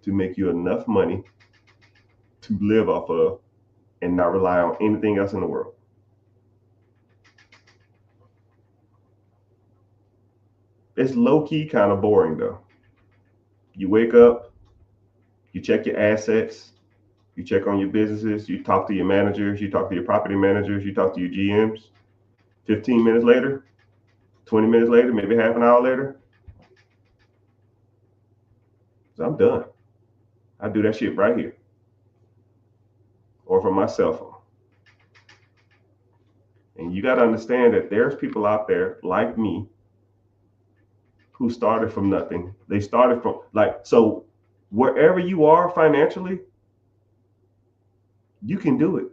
to make you enough money to live off of and not rely on anything else in the world. It's low-key kind of boring though. You wake up, you check your assets, you check on your businesses, you talk to your managers, you talk to your property managers, you talk to your GMs. 15 minutes later, 20 minutes later, maybe half an hour later, so I'm done. I do that shit right here or from my cell phone. And you got to understand that there's people out there like me who started from nothing. They started from so wherever you are financially, you can do it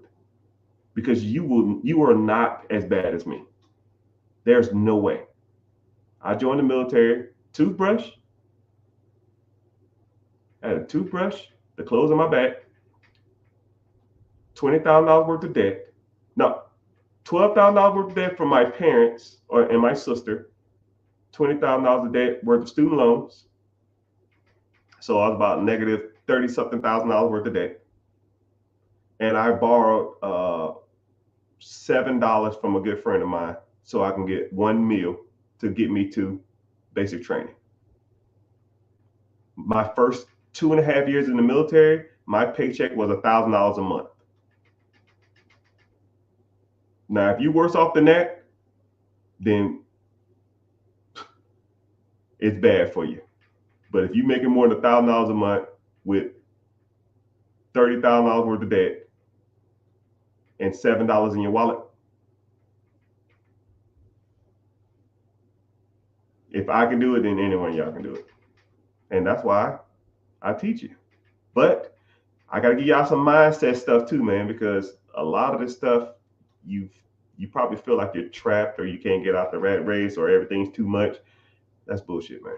because you are not as bad as me. There's no way. I joined the military, toothbrush. I had a toothbrush, the clothes on my back, $20,000 worth of debt. No, $12,000 worth of debt from my parents and my sister, $20,000 of debt worth of student loans. So I was about negative 30 something thousand dollars worth of debt. And I borrowed $7 from a good friend of mine so I can get one meal to get me to basic training. My first 2.5 years in the military, my paycheck was $1,000 a month. Now, if you're worse off than that, then it's bad for you. But if you're making more than $1,000 a month with $30,000 worth of debt and $7 in your wallet, if I can do it, then anyone of y'all can do it. And that's why I teach you. But I got to give y'all some mindset stuff too, man, because a lot of this stuff, you probably feel like you're trapped or you can't get out the rat race or everything's too much. That's bullshit, man.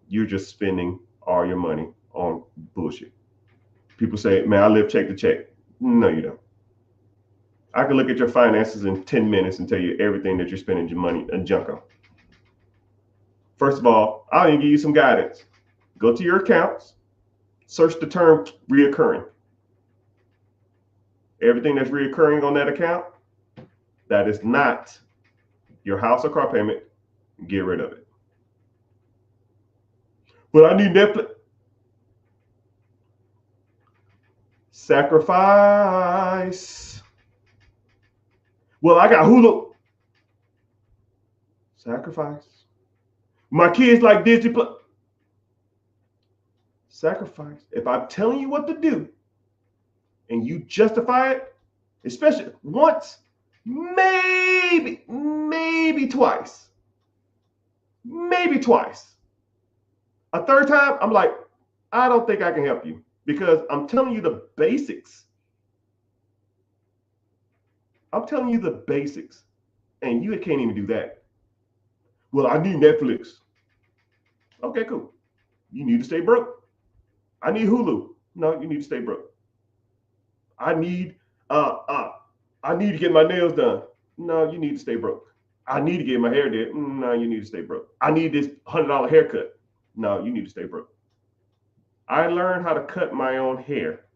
You're just spending all your money on bullshit. People say, man, I live check to check. No, you don't. I can look at your finances in 10 minutes and tell you everything that you're spending your money and junk on. First of all, I'll even give you some guidance. Go to your accounts, search the term reoccurring. Everything that's reoccurring on that account, that is not your house or car payment, get rid of it. But I need Netflix. Sacrifice. Well, I got Hulu. Sacrifice. My kids like Disney Plus. Sacrifice. If I'm telling you what to do and you justify it, especially once, maybe twice. Maybe twice. A third time, I'm like, I don't think I can help you because I'm telling you the basics. I'm telling you the basics, and you can't even do that. Well, I need Netflix. Okay, cool. You need to stay broke. I need Hulu. No, you need to stay broke. I need to get my nails done. No, you need to stay broke. I need to get my hair did. No, you need to stay broke. I need this $100 haircut. No, you need to stay broke. I learned how to cut my own hair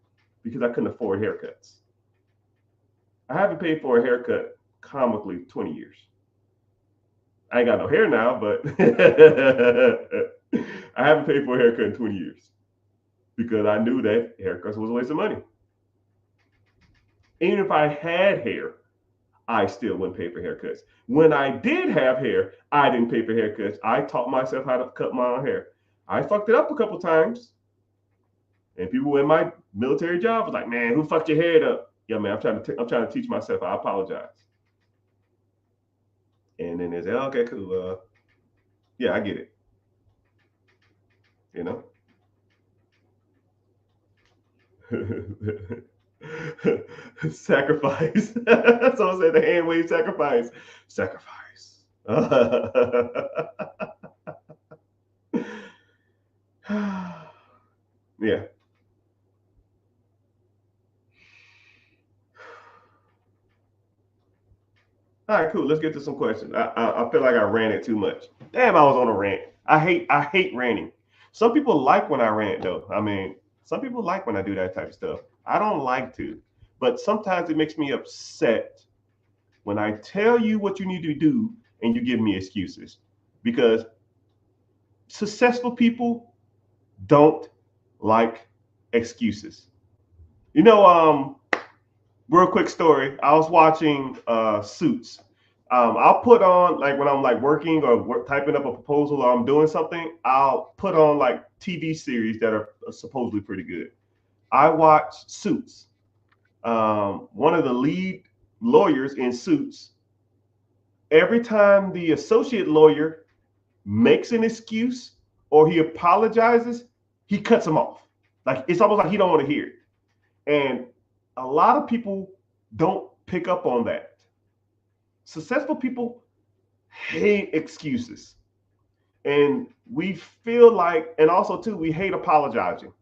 because I couldn't afford haircuts. I haven't paid for a haircut comically 20 years. I ain't got no hair now, but I haven't paid for a haircut in 20 years because I knew that haircuts was a waste of money. Even if I had hair, I still wouldn't pay for haircuts. When I did have hair, I didn't pay for haircuts. I taught myself how to cut my own hair. I fucked it up a couple times. And people in my military job was like, "Man, who fucked your head up?" Yeah, man, I'm trying to teach myself. I apologize. And then they say, oh, "Okay, cool. Yeah, I get it." You know. Sacrifice. Someone said the hand wave sacrifice. Sacrifice. Yeah. All right, cool. Let's get to some questions. I feel like I ran it too much. Damn, I was on a rant. I hate ranting. Some people like when I rant though. I mean, some people like when I do that type of stuff. I don't like to, but sometimes it makes me upset when I tell you what you need to do and you give me excuses because successful people don't like excuses. You know, real quick story. I was watching Suits. I'll put on like when I'm like working or typing up a proposal or I'm doing something. I'll put on like TV series that are supposedly pretty good. I watched Suits. One of the lead lawyers in Suits. Every time the associate lawyer makes an excuse or he apologizes, he cuts him off. Like it's almost like he don't want to hear it. And a lot of people don't pick up on that. Successful people hate excuses. And we feel like, and also too, we hate apologizing.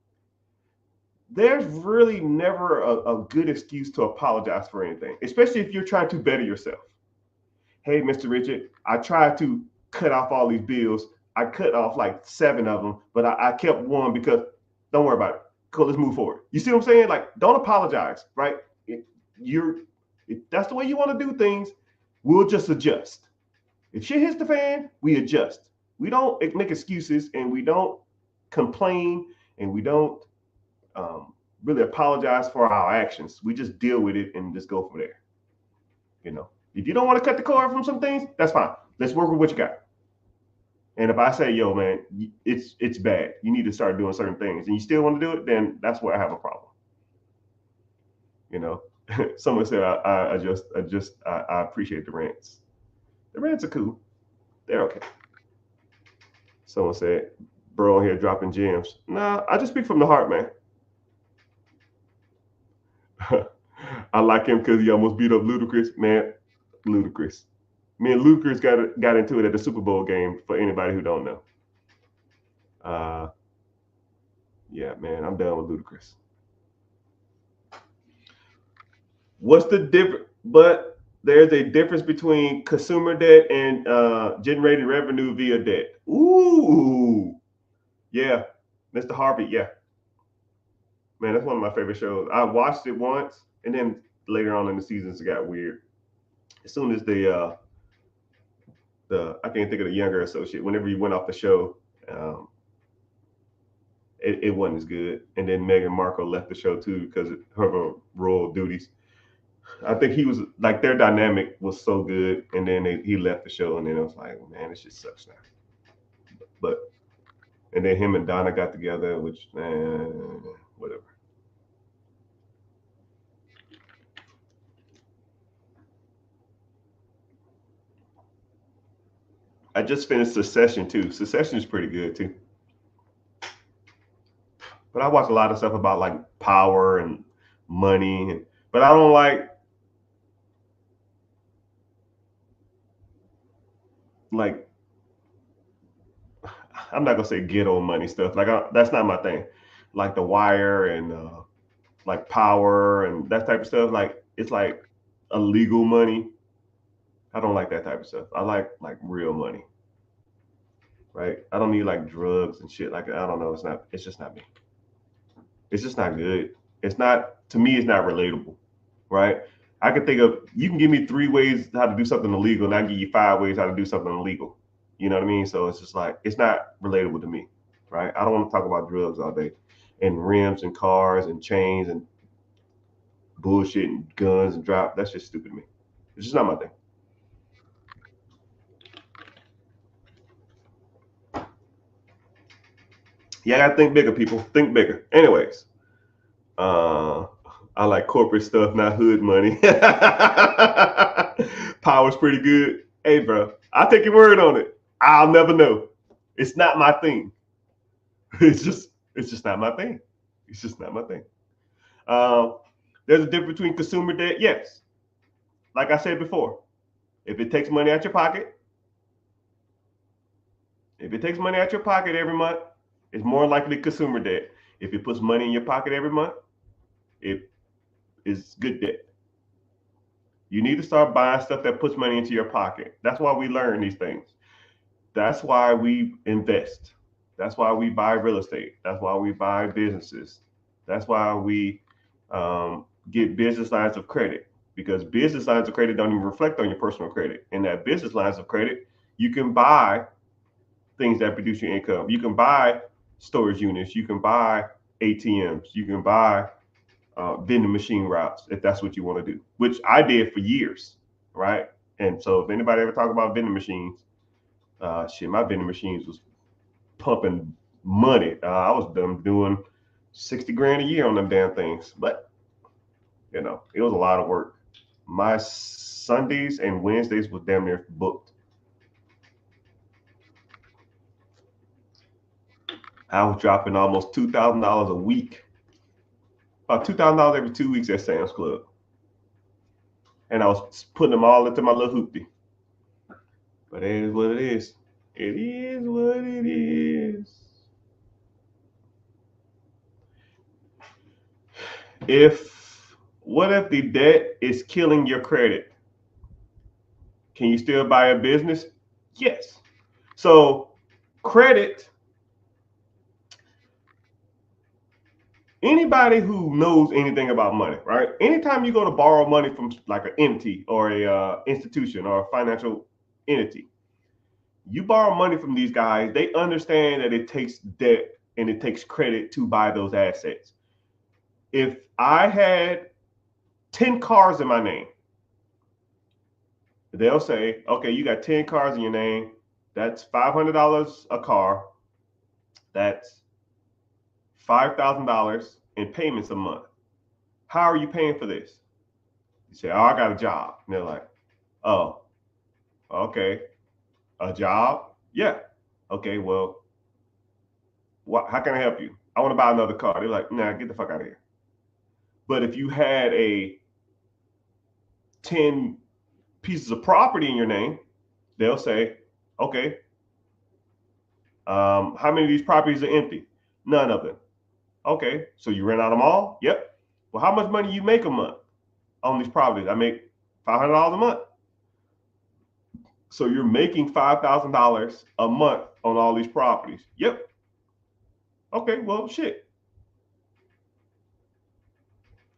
There's really never a good excuse to apologize for anything, especially if you're trying to better yourself. Hey, Mr. Richard, I tried to cut off all these bills. I cut off like 7 of them, but I kept one because don't worry about it. Cool, let's move forward. You see what I'm saying? Like, don't apologize, right? You're if that's the way you want to do things, we'll just adjust. If shit hits the fan, we adjust. We don't make excuses and we don't complain and we don't really apologize for our actions. We just deal with it and just go from there. You know, if you don't want to cut the cord from some things, that's fine. Let's work with what you got. And if I say, yo, man, it's bad, you need to start doing certain things, and you still want to do it, then that's where I have a problem. You know, someone said I appreciate the rants. The rants are cool. They're okay. Someone said, bro, here dropping gems. Nah, I just speak from the heart, man. I like him because he almost beat up Ludacris. Man, Ludacris. Me and Ludacris got into it at the Super Bowl game. For anybody who don't know, uh, yeah, man, I'm done with Ludacris. What's the difference? But there's a difference between consumer debt and generating revenue via debt. Ooh, yeah, Mr. Harvey. Yeah, man, that's one of my favorite shows. I watched it once, and then later on in the seasons, it got weird. As soon as the I can't think of the younger associate. Whenever he went off the show, um, it wasn't as good. And then Meghan Markle left the show too because of her royal duties. I think he was like their dynamic was so good, and then he left the show, and then it was like, man, this just sucks now. But and then him and Donna got together, which whatever. I just finished Succession too. Succession is pretty good too. But I watch a lot of stuff about like power and money, but I don't like I'm not gonna say ghetto money stuff. Like that's not my thing. Like The Wire and like Power and that type of stuff. Like it's like illegal money. I don't like that type of stuff. I like real money, right? I don't need like drugs and shit. Like I don't know. It's not. It's just not me. It's just not good. It's not, to me, it's not relatable, right? I can think of, you can give me 3 ways how to do something illegal, and I can give you 5 ways how to do something illegal. You know what I mean? So it's just like, it's not relatable to me, right? I don't want to talk about drugs all day and rims and cars and chains and bullshit and guns and drop. That's just stupid to me. It's just not my thing. Yeah, I gotta think bigger, people. Think bigger. Anyways, uh, I like corporate stuff, not hood money. Power's pretty good. Hey, bro, I'll take your word on it. I'll never know. It's not my thing. It's just not my thing. It's just not my thing. Um, there's a difference between consumer debt. Yes, like I said before, if it takes money out your pocket, if it takes money out your pocket every month, it's more likely consumer debt. If it puts money in your pocket every month, it is good debt. You need to start buying stuff that puts money into your pocket. That's why we learn these things. That's why we invest. That's why we buy real estate. That's why we buy businesses. That's why we get business lines of credit, because business lines of credit don't even reflect on your personal credit. In that business lines of credit, you can buy things that produce your income. You can buy storage units. You can buy ATMs. You can buy vending machine routes if that's what you want to do, which I did for years, right? And so if anybody ever talk about vending machines, my vending machines was pumping money. I was done doing 60 grand a year on them damn things, but it was a lot of work. My Sundays and Wednesdays was damn near booked. I was dropping almost $2,000 a week, about $2,000 every 2 weeks at Sam's Club, and I was putting them all into my little hoopty. But it is what it is. It is what it is. What if the debt is killing your credit? Can you still buy a business? Yes. So credit, anybody who knows anything about money, right? Anytime you go to borrow money from like an entity or a institution or a financial entity, you borrow money from these guys, they understand that it takes debt and it takes credit to buy those assets. If I had 10 cars in my name, they'll say, okay, you got 10 cars in your name. That's $500 a car. That's $5,000 in payments a month. How are you paying for this? You say, oh, I got a job. And they're like, oh, okay, a job? Yeah. Okay, well, how can I help you? I want to buy another car. They're like, nah, get the fuck out of here. But if you had 10 pieces of property in your name, they'll say, okay, how many of these properties are empty? None of them. Okay, so you rent out them all? Yep. Well, how much money you make a month on these properties? I make $500 a month. So you're making $5,000 a month on all these properties. Yep. Okay, well, shit.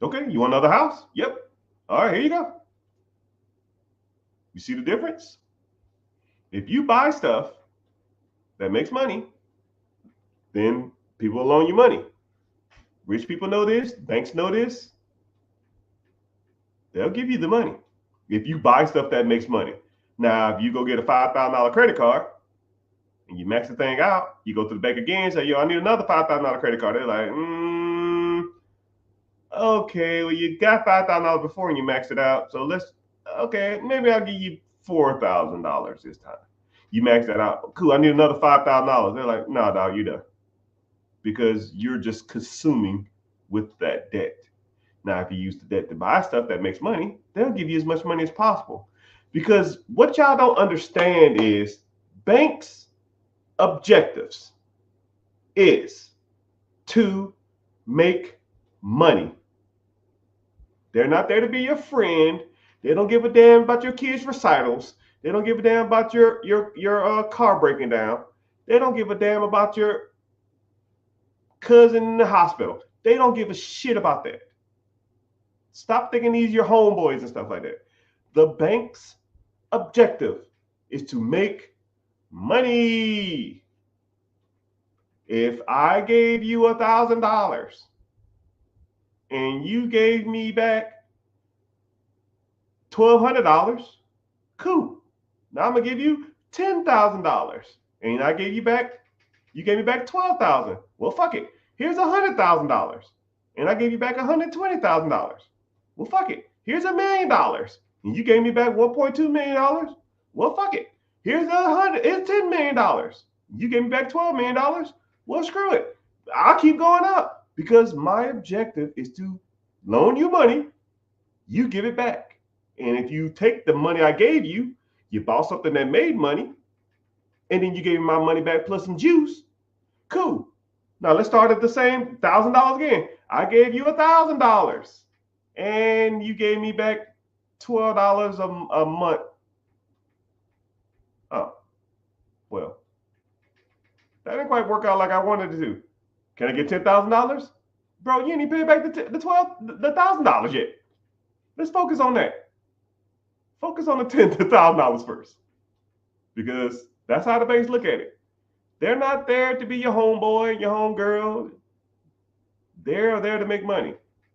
Okay, you want another house? Yep. All right, here you go. You see the difference? If you buy stuff that makes money, then people will loan you money. Rich people know this, banks know this. They'll give you the money if you buy stuff that makes money. Now, if you go get a $5,000 credit card and you max the thing out, you go to the bank again and say, yo, I need another $5,000 credit card. They're like, okay, well, you got $5,000 before and you maxed it out. So maybe I'll give you $4,000 this time. You max that out. Cool, I need another $5,000. They're like, no, dog, you're done. Because you're just consuming with that debt. Now, if you use the debt to buy stuff that makes money, they'll give you as much money as possible. Because what y'all don't understand is banks' objectives is to make money. They're not there to be your friend. They don't give a damn about your kids' recitals. They don't give a damn about your car breaking down. They don't give a damn about your cousin in the hospital. They don't give a shit about that. Stop thinking these are your homeboys and stuff like that. The bank's objective is to make money. If I gave you $1,000 and you gave me back $1,200, cool. Now I'm gonna give you $10,000, and you gave me back $12,000. Well, fuck it. Here's $100,000, and I gave you back $120,000. Well, fuck it. Here's $1 million, and you gave me back $1.2 million. Well, fuck it. Here's $10 million. You gave me back $12 million. Well, screw it. I'll keep going up because my objective is to loan you money, you give it back. And if you take the money I gave you, you bought something that made money, and then you gave me my money back plus some juice, cool. Now let's start at the same $1,000 again. I gave you $1,000, and you gave me back $12 a month. Oh, well, that didn't quite work out like I wanted to do. Can I get $10,000? Bro, you ain't even paid back the $1,000 yet. Let's focus on that. Focus on the $10,000 first, because that's how the banks look at it. They're not there to be your homeboy, your homegirl. They're there to make money.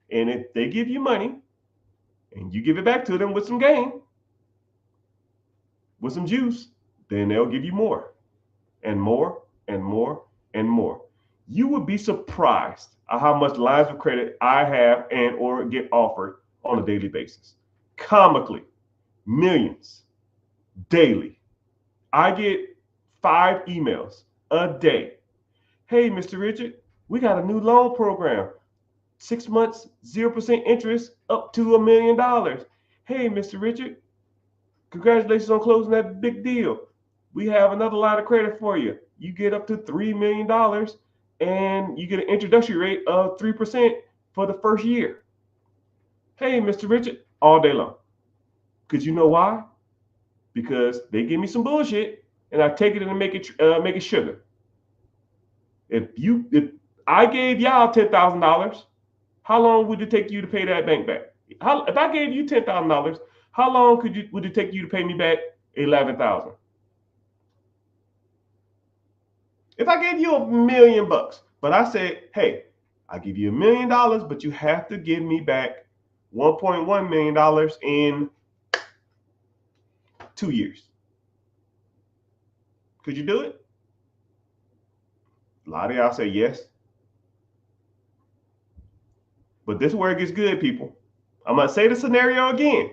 And if they give you money and you give it back to them with some gain, with some juice, then they'll give you more and more and more and more. You would be surprised at how much lines of credit I have and or get offered on a daily basis. Comically, millions daily. I get 5 emails a day. Hey, Mr. Richard, we got a new loan program. 6 months, 0% interest, up to $1 million. Hey, Mr. Richard, congratulations on closing that big deal. We have another line of credit for you. You get up to $3 million, and you get an introductory rate of 3% for the first year. Hey, Mr. Richard, all day long. Because you know why? Because they give me some bullshit, and I take it and make it sugar. If I gave y'all $10,000, how long would it take you to pay that bank back? If I gave you $10,000, how long would it take you to pay me back $11,000? If I gave you $1 million, but I said, hey, I give you $1 million, but you have to give me back $1.1 million in 2 years. Could you do it? A lot of y'all say yes. But this is where it gets good, people. I'm going to say the scenario again.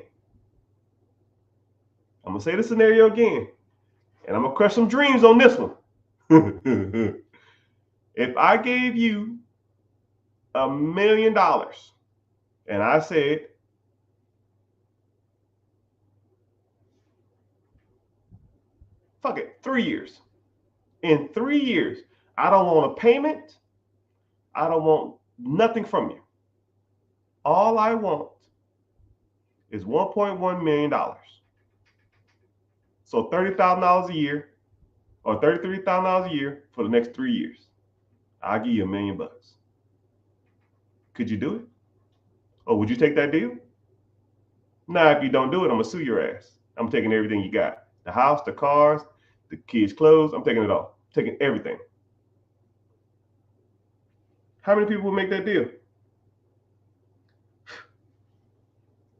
And I'm going to crush some dreams on this one. If I gave you $1 million and I said, fuck it, 3 years. In 3 years, I don't want a payment. I don't want nothing from you. All I want is $1.1 million. So $30,000 a year or $33,000 a year for the next 3 years. I'll give you $1 million. Could you do it? Or would you take that deal? Nah, if you don't do it, I'm going to sue your ass. I'm taking everything you got. The house, the cars, the kids' clothes, I'm taking it all. Taking everything. How many people would make that deal?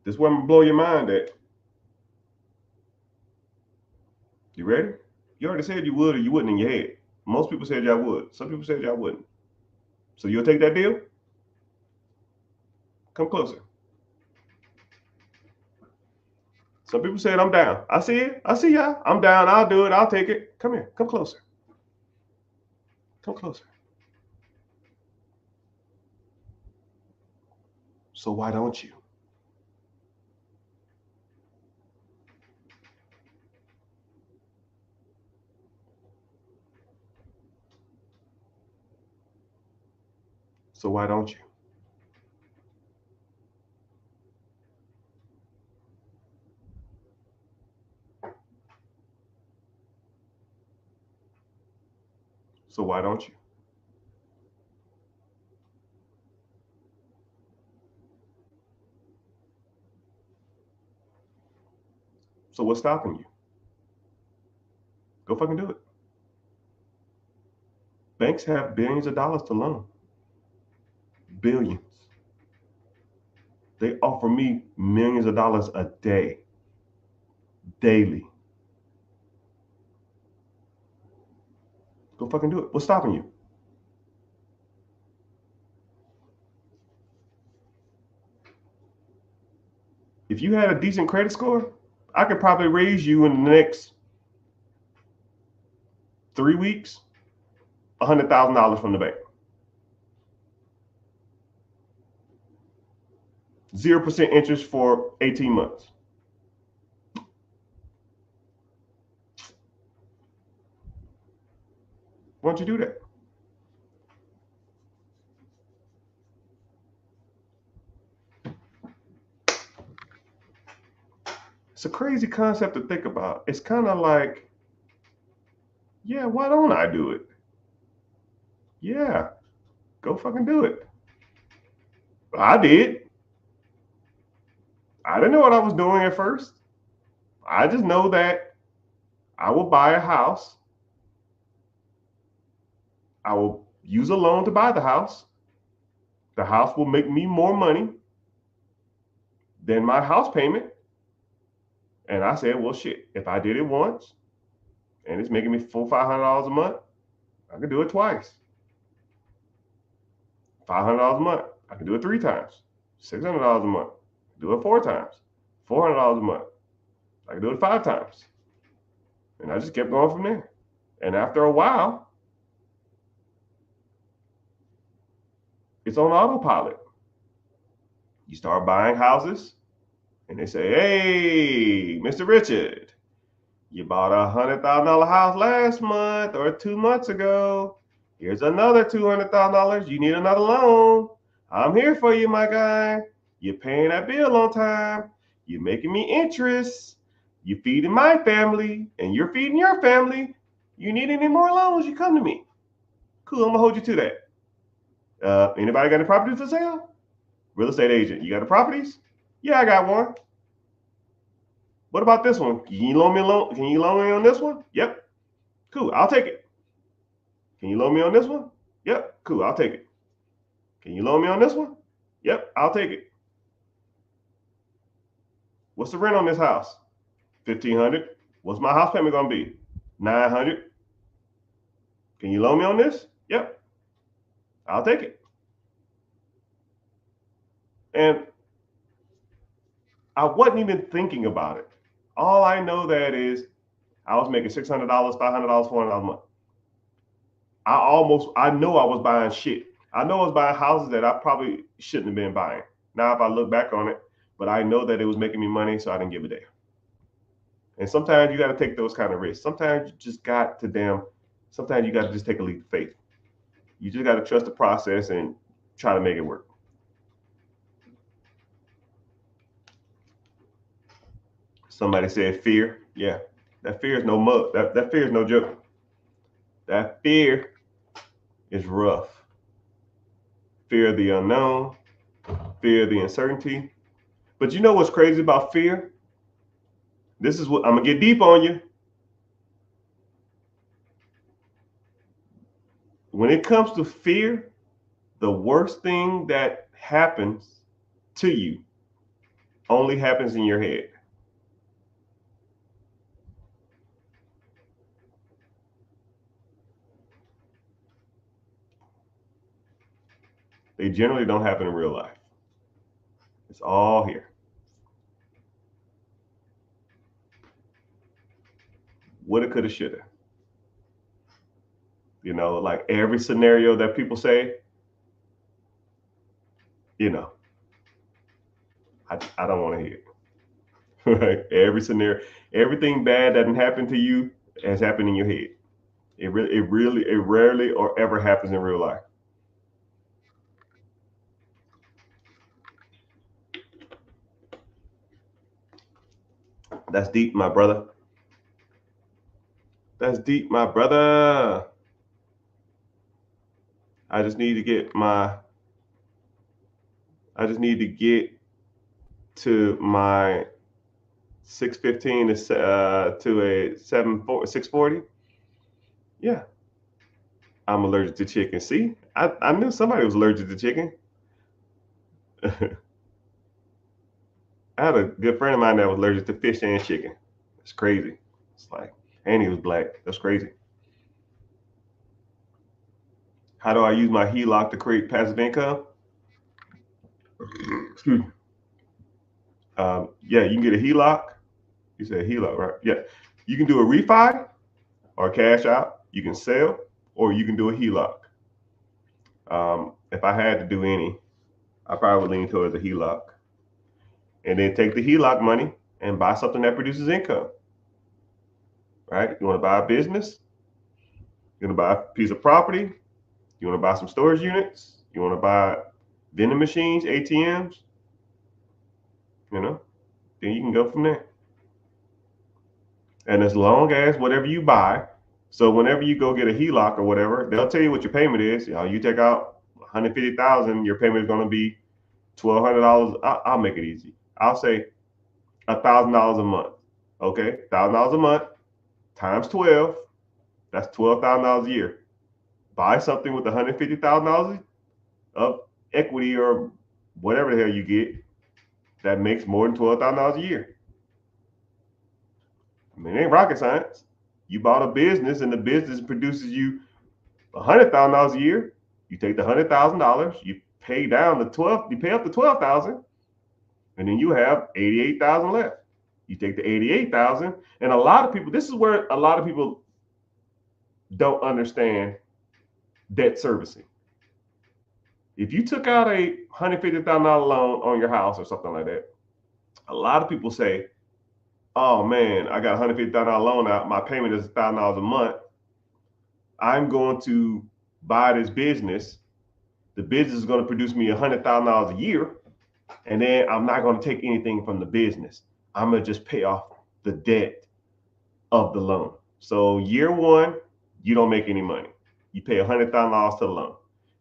This is where I'm going to blow your mind at. You ready? You already said you would or you wouldn't in your head. Most people said y'all would. Some people said y'all wouldn't. So you'll take that deal? Come closer. Some people said I'm down. I see it. I see y'all. I'm down. I'll do it. I'll take it. Come here. Come closer. Come closer. So why don't you? So why don't you? So why don't you? So what's stopping you? Go fucking do it. Banks have billions of dollars to loan. Billions. They offer me millions of dollars a day, daily. Go fucking do it. What's stopping you? If you had a decent credit score, I could probably raise you in the next 3 weeks $100,000 from the bank. 0% interest for 18 months. Why don't you do that? It's a crazy concept to think about. It's kind of like, yeah, why don't I do it? Yeah, go fucking do it. I did. I didn't know what I was doing at first. I just know that I will buy a house. I will use a loan to buy the house. The house will make me more money than my house payment. And I said, well, shit, if I did it once and it's making me $400-500 a month, I can do it twice. $500 a month, I can do it 3 times. $600 a month, do it 4 times. $400 a month, I can do it 5 times. And I just kept going from there. And after a while, it's on autopilot. You start buying houses, and they say, hey, Mr. Richard, you bought a $100,000 house last month or 2 months ago. Here's another $200,000. You need another loan. I'm here for you, my guy. You're paying that bill on time. You're making me interest. You're feeding my family, and you're feeding your family. You need any more loans, you come to me. Cool, I'm going to hold you to that. Anybody got any properties for sale? Real estate agent, you got the properties? Yeah, I got one. What about this one? Can you loan me on this one? Yep. Cool, I'll take it. Can you loan me on this one? Yep. Cool, I'll take it. Can you loan me on this one? Yep, I'll take it. What's the rent on this house? $1,500. What's my house payment gonna be? $900. Can you loan me on this? Yep. I'll take it. And I wasn't even thinking about it. All I know that is I was making $600, $500, $400 a month. I know I was buying shit. I know I was buying houses that I probably shouldn't have been buying. Now, if I look back on it, but I know that it was making me money, so I didn't give a damn. And sometimes you got to take those kind of risks. Sometimes you just got to sometimes you got to just take a leap of faith. You just got to trust the process and try to make it work. Somebody said fear. Yeah, that fear is no mug. That fear is no joke. That fear is rough. Fear of the unknown, fear of the uncertainty. But you know what's crazy about fear? This is what I'm gonna get deep on you. When it comes to fear, the worst thing that happens to you only happens in your head. They generally don't happen in real life. It's all here. Woulda, coulda, shoulda. You know, like every scenario that people say, you know, I don't want to hear it. Right? Every scenario, everything bad that didn't happen to you has happened in your head. It rarely or ever happens in real life. That's deep, my brother. That's deep, my brother. I just need to get my I just need to get to my 615 to a 640. Yeah, I'm allergic to chicken. See, I knew somebody was allergic to chicken. I had a good friend of mine that was allergic to fish and chicken. It's crazy. It's like, and he was black. That's crazy. How do I use my HELOC to create passive income? Excuse me. Yeah, you can get a HELOC. You said HELOC, right? Yeah. You can do a refi or cash out. You can sell, or you can do a HELOC. If I had to do any, I probably would lean towards a HELOC. And then take the HELOC money and buy something that produces income. Right? You want to buy a business? You want to buy a piece of property? You want to buy some storage units? You want to buy vending machines, ATMs? You know, then you can go from there. And as long as whatever you buy, so whenever you go get a HELOC or whatever, they'll tell you what your payment is. You know, you take out 150,000, your payment is going to be $1,200. I'll make it easy. I'll say $1,000 a month. Okay, $1,000 a month times 12. That's $12,000 a year. Buy something with $150,000 of equity or whatever the hell you get that makes more than $12,000 a year. I mean, it ain't rocket science. You bought a business and the business produces you $100,000 a year. You take the $100,000, you pay down the 12, you pay up the 12,000, and then you have 88,000 left. You take the 88,000, and a lot of people, this is where a lot of people don't understand debt servicing. If you took out a $150,000 loan on your house or something like that, a lot of people say, oh man, I got a $150,000 loan out. My payment is $1,000 a month. I'm going to buy this business. The business is going to produce me $100,000 a year. And then I'm not going to take anything from the business. I'm going to just pay off the debt of the loan. So year one, you don't make any money. You pay $100,000 to the loan.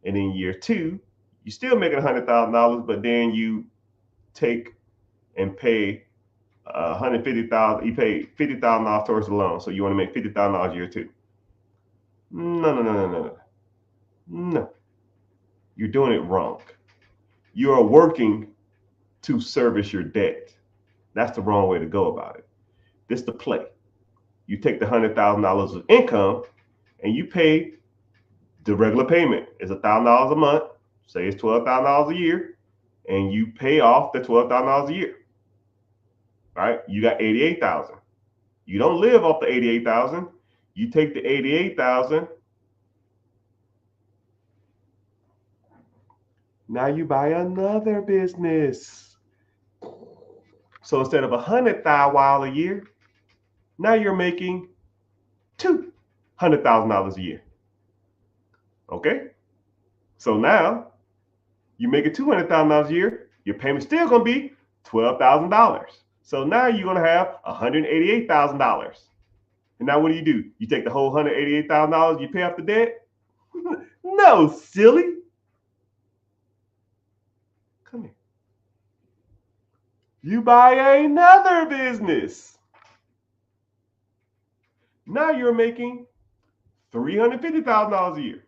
And in year two, you still making $100,000, but then you take and pay $150,000. You pay $50,000 towards the loan, so you want to make $50,000 year two. No. You're doing it wrong. You are working to service your debt. That's the wrong way to go about it. This is the play. You take the $100,000 of income and you pay the regular payment. It's $1,000 a month. Say it's $12,000 a year, and you pay off the $12,000 a year. Right? You got 88,000. You don't live off the 88,000. You take the 88,000. Now you buy another business. So instead of $100,000 a year, now you're making $200,000 a year. Okay? So now you make it $200,000 a year, your payment's still going to be $12,000. So now you're going to have $188,000. And now what do? You take the whole $188,000, you pay off the debt? No, silly. Come here. You buy another business. Now you're making $350,000 a year.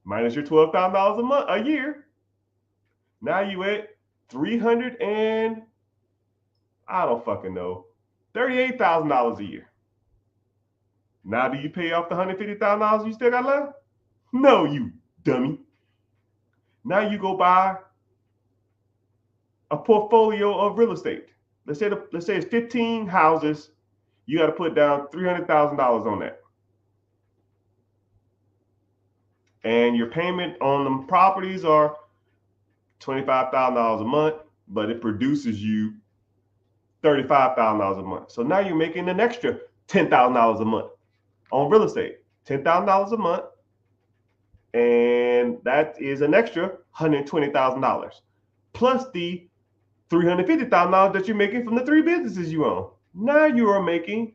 Minus your $12,000 a year. Now you at 300 and I don't fucking know, $38,000 a year. Now do you pay off the $150,000 you still got left? No, you dummy. Now you go buy a portfolio of real estate. Let's say it's 15 houses. You got to put down $300,000 on that. And your payment on them properties are $25,000 a month, but it produces you $35,000 a month. So now you're making an extra $10,000 a month on real estate. $10,000 a month, and that is an extra $120,000 plus the $350,000 that you're making from the 3 businesses you own. Now you are making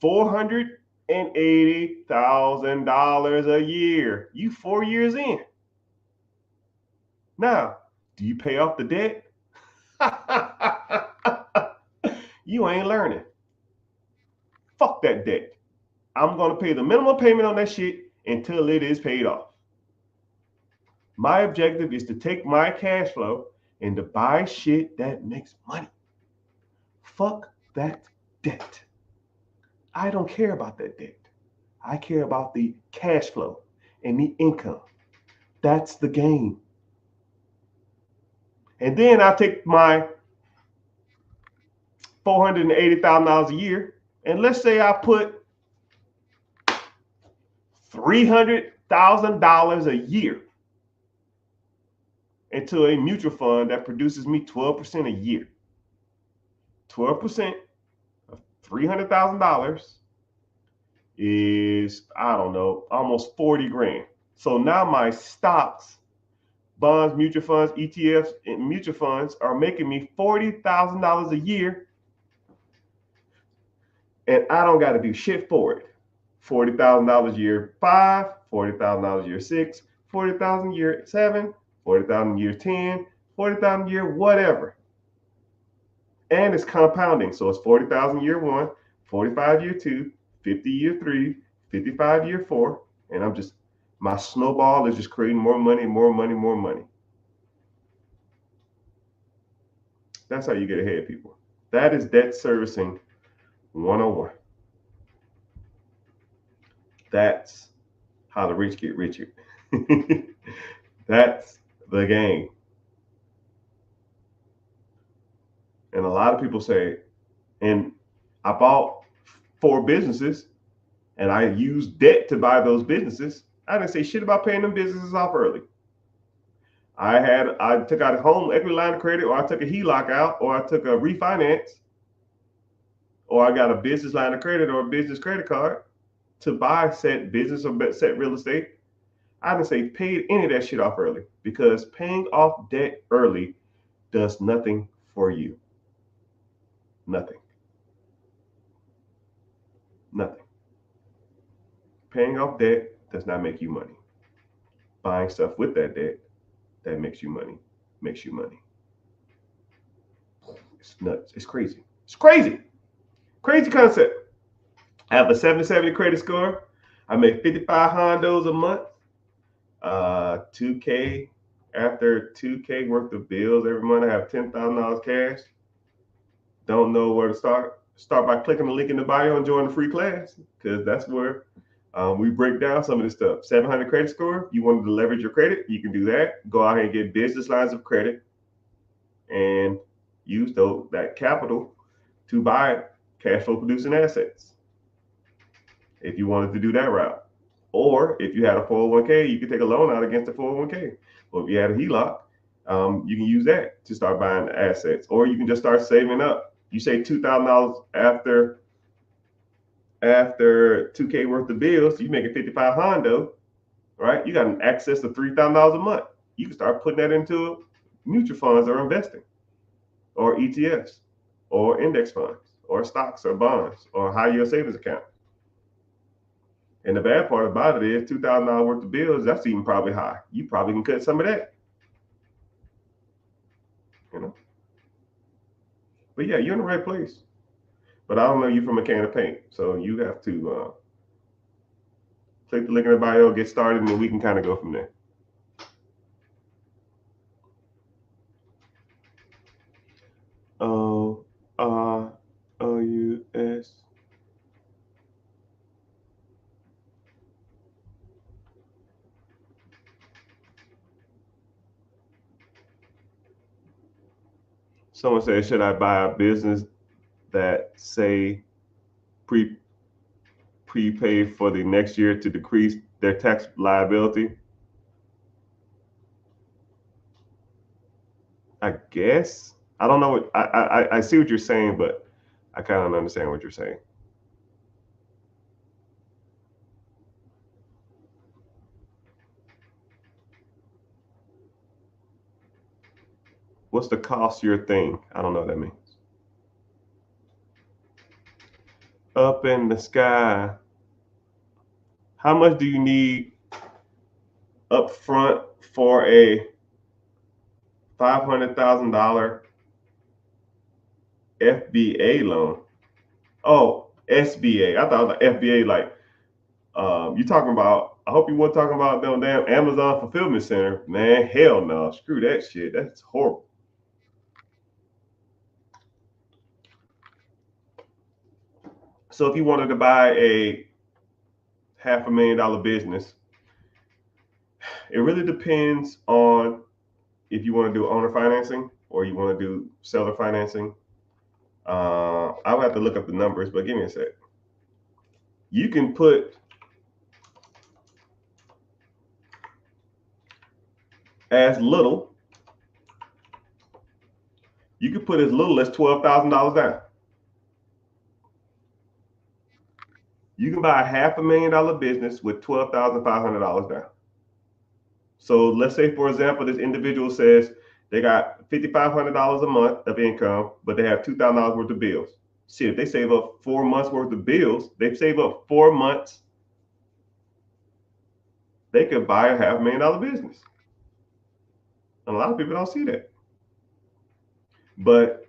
$480,000 a year. You 4 years in. Now, do you pay off the debt? you ain't learning. Fuck that debt. I'm going to pay the minimum payment on that shit until it is paid off. My objective is to take my cash flow and to buy shit that makes money. Fuck that debt. I don't care about that debt. I care about the cash flow and the income. That's the game. And then I take my $480,000 a year, and let's say I put $300,000 a year into a mutual fund that produces me 12% a year. 12% of $300,000 is, I don't know, almost 40 grand. So now my stocks, bonds, mutual funds, ETFs, and mutual funds are making me $40,000 a year, and I don't got to do shit for it. $40,000 year 5, $40,000 year 6, $40,000 year 7, $40,000 year 10, $40,000 year whatever. And it's compounding. So it's $40,000 year 1, $45,000 year 2, $50,000 year 3, $55,000 year 4. And I'm just, my snowball is just creating more money, more money, more money. That's how you get ahead, people. That is debt servicing 101. That's how the rich get richer. That's the game. And a lot of people say, and I bought 4 businesses and I used debt to buy those businesses. I didn't say shit about paying them businesses off early. I took out a home equity line of credit, or I took a HELOC out, or I took a refinance, or I got a business line of credit or a business credit card to buy said business or set real estate. I didn't say paid any of that shit off early, because paying off debt early does nothing for you. Nothing. Nothing. Paying off debt does not make you money. Buying stuff with that debt that makes you money makes you money. It's nuts. It's crazy. It's crazy. Crazy concept. I have a 770 credit score. I make 55 hondos a month. 2K, after 2K worth of bills every month. I have $10,000 cash. Don't know where to start. Start by clicking the link in the bio and join the free class, because that's where we break down some of this stuff. 700 credit score. You wanted to leverage your credit, you can do that. Go out and get business lines of credit and use that capital to buy cash flow producing assets, if you wanted to do that route. Or if you had a 401k, you could take a loan out against the 401k. Or if you had a HELOC, you can use that to start buying assets. Or you can just start saving up. You say $2,000 after 2K worth of bills, you make a 55 Hondo, right? You got an access to $3,000 a month. You can start putting that into mutual funds or investing, or ETFs, or index funds, or stocks, or bonds, or high yield savings account. And the bad part about it is $2,000 worth of bills, that's even probably high. You probably can cut some of that. But yeah, you're in the right place. But I don't know you from a can of paint. So you have to click the link in the bio, get started, and then we can kind of go from there. OROUS. Someone said, should I buy a business that say prepay for the next year to decrease their tax liability? I guess. I don't know what I see what you're saying, but I kind of don't understand what you're saying. What's the cost your thing? I don't know what that means. Up in the sky. How much do you need up front for a $500,000 FBA loan. Oh, SBA. I thought it was like FBA, like you talking about, I hope you weren't talking about them damn Amazon fulfillment center. Man, hell no. Screw that shit. That's horrible. So if you wanted to buy a $500,000 business, it really depends on if you want to do owner financing or you want to do seller financing. I would have to look up the numbers, but give me a sec. You can put as little, you can put as little as $12,000 down. You can buy a $500,000 business with $12,500 down. So let's say, for example, this individual says they got $5,500 a month of income, but they have $2,000 worth of bills. See, if they save up 4 months worth of bills, they save up 4 months, they could buy a $500,000 business. And a lot of people don't see that. But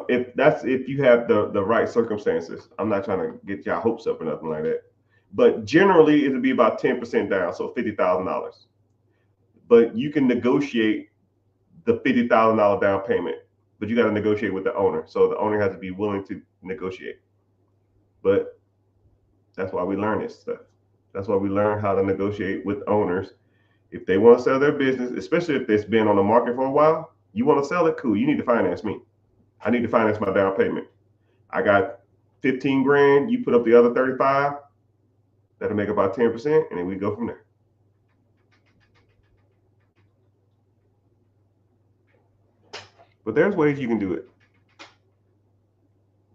if you have the right circumstances, I'm not trying to get y'all hopes up or nothing like that. But generally, it'll be about 10% down, so $50,000. But you can negotiate the $50,000 down payment, but you got to negotiate with the owner. So the owner has to be willing to negotiate. But that's why we learn this stuff. That's why we learn how to negotiate with owners. If they want to sell their business, especially if it's been on the market for a while, you want to sell it, cool. You need to finance me. I need to finance my down payment. I got 15 grand. You put up the other 35. That'll make about 10%, and then we go from there. But there's ways you can do it.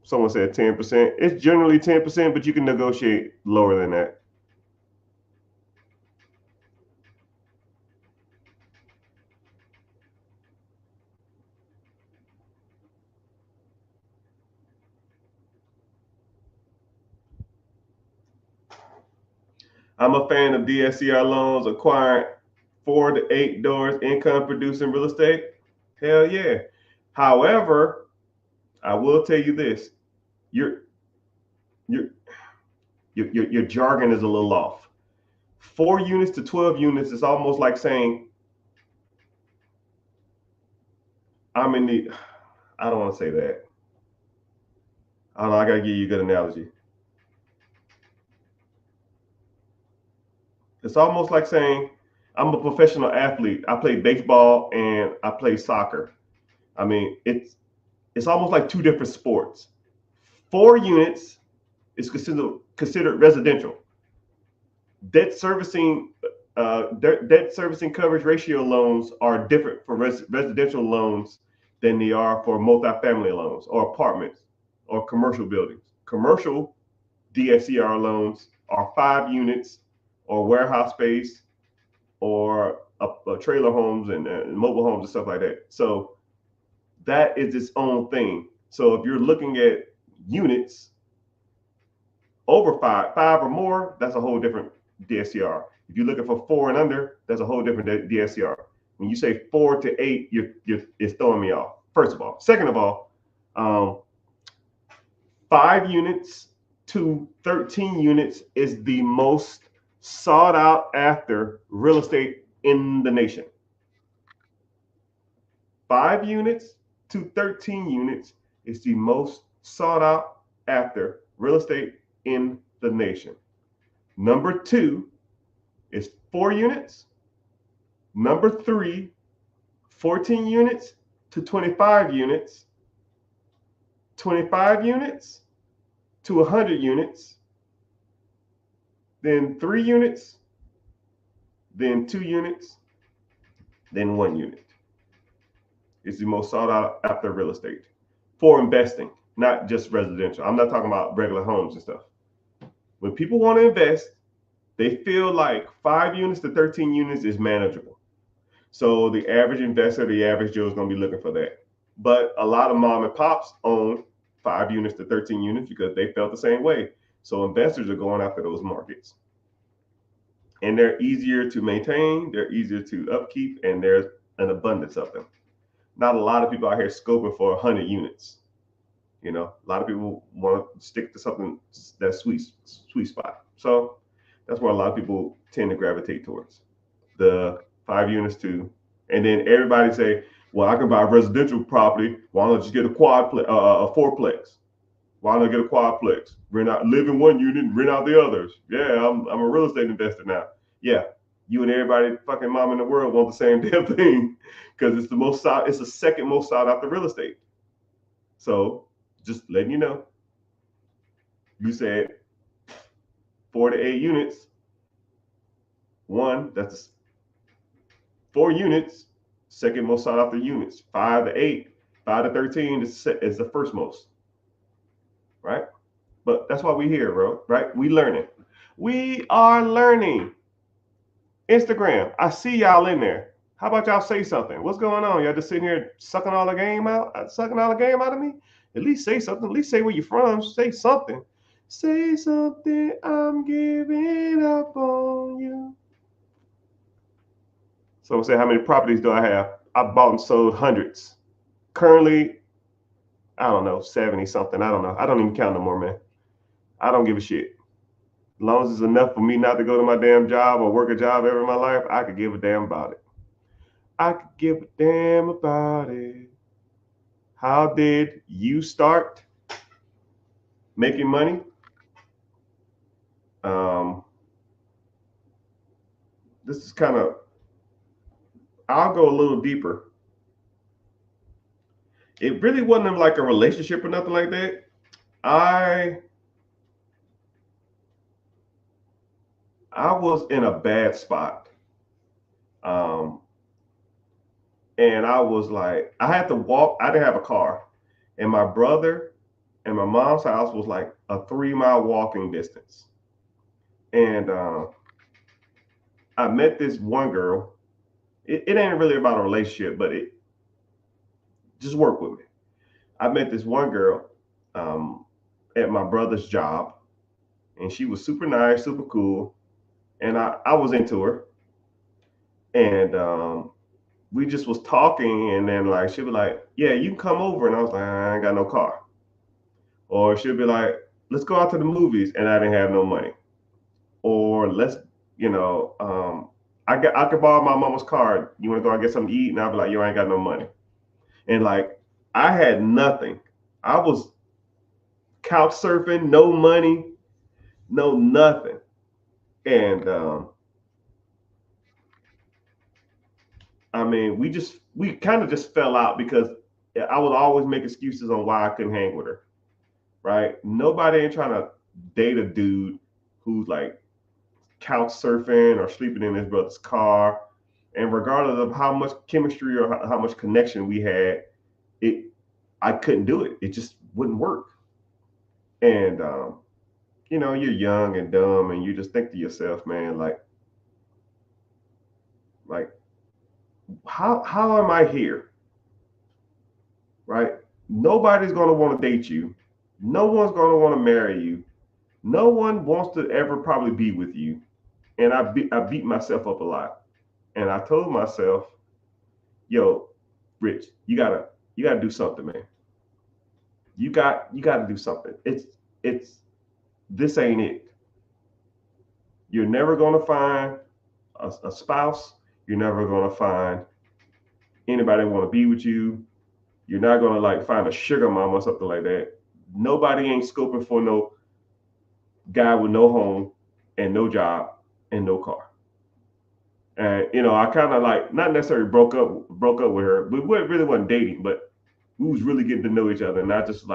Someone said 10%. It's generally 10%, but you can negotiate lower than that. I'm a fan of DSCR loans, acquiring 4 to 8 doors, income producing real estate. Hell yeah. However, I will tell you this: your jargon is a little off. 4 units to 12 units is almost like saying I'm in the. I don't want to say that. I don't know. I gotta give you a good analogy. It's almost like saying I'm a professional athlete. I play baseball and I play soccer. I mean, it's almost like 2 different sports. 4 units is considered residential. Debt servicing coverage ratio loans are different for residential loans than they are for multifamily loans or apartments or commercial buildings. Commercial DSCR loans are 5 units or warehouse space or a trailer homes and mobile homes and stuff like that. So that is its own thing. So if you're looking at units over five or more, that's a whole different DSCR. If you're looking for 4 and under, that's a whole different DSCR. When you say 4 to 8, it's throwing me off. First of all, second of all, 5 units to 13 units is the most sought out after real estate in the nation. 5 units to 13 units is the most sought out after real estate in the nation. Number 2 is 4 units. Number 3, 14 units to 25 units. 25 units to 100 units. Then 3 units. Then 2 units. Then 1 unit. It's the most sought out after real estate for investing, not just residential. I'm not talking about regular homes and stuff. When people want to invest, they feel like 5 units to 13 units is manageable. So the average investor, the average Joe is going to be looking for that. But a lot of mom and pops own 5 units to 13 units because they felt the same way. So investors are going after those markets. And they're easier to maintain, they're easier to upkeep, and there's an abundance of them. Not a lot of people out here scoping for 100 units. You know, a lot of people want to stick to something that's sweet spot. So that's where a lot of people tend to gravitate towards the 5 units too. And then everybody say, well, I can buy residential property. Why don't I just get a a fourplex? Why don't I get a quadplex? Rent out, live in one unit, and rent out the others. Yeah, I'm a real estate investor now. Yeah, you and everybody fucking mom in the world want the same damn thing because it's the second most sought after real estate. So just letting you know, you said 4 to 8 units. One, that's 4 units, second most sought after units. 5 to 8, 5 to 13 is the first most, right? But that's why we here, bro, right? We learning. We are learning. Instagram, I see y'all in there. How about y'all say something? What's going on? Y'all just sitting here sucking all the game out, sucking all the game out of me? At least say something. At least say where you're from. Say something. Say something. I'm giving up on you. So say, how many properties do I have? I bought and sold hundreds. Currently, I don't know, 70 something. I don't know. I don't even count no more, man. I don't give a shit. As long as it's enough for me not to go to my damn job or work a job ever in my life, I could give a damn about it. I could give a damn about it. How did you start making money? This is kind of, I'll go a little deeper. It really wasn't like a relationship or nothing like that. I was in a bad spot. Um, and I was like, I had to walk. I didn't have a car, and my brother and my mom's house was like a 3 mile walking distance. And I met this one girl. It ain't really about a relationship, but it just work with me. I met this one girl um, at my brother's job, and she was super nice, super cool, and I was into her. And we just was talking, and then like she'd be like, "Yeah, you can come over," and I was like, "I ain't got no car." Or she'd be like, "Let's go out to the movies," and I didn't have no money. Or let's, you know, I could borrow my mama's card. You want to go and get something to eat? And I'd be like, "Yo, I ain't got no money." And like I had nothing. I was couch surfing, no money, no nothing. And I mean, we kind of just fell out because I would always make excuses on why I couldn't hang with her. Right? Nobody ain't trying to date a dude who's like couch surfing or sleeping in his brother's car. And regardless of how much chemistry or how much connection we had, it I couldn't do it. It just wouldn't work. And you know, you're young and dumb, and you just think to yourself, man, like how am I here? Right? Nobody's gonna want to date you. No one's gonna want to marry you. No one wants to ever probably be with you. And I beat myself up a lot. And I told myself, yo, Rich, you gotta do something, man. You gotta do something. It's this ain't it. You're never gonna find a spouse. You're never gonna find anybody want to be with you. You're not gonna like find a sugar mama or something like that. Nobody ain't scoping for no guy with no home and no job and no car. And you know, I kind of like not necessarily broke up with her, but we really wasn't dating, but we was really getting to know each other. And I just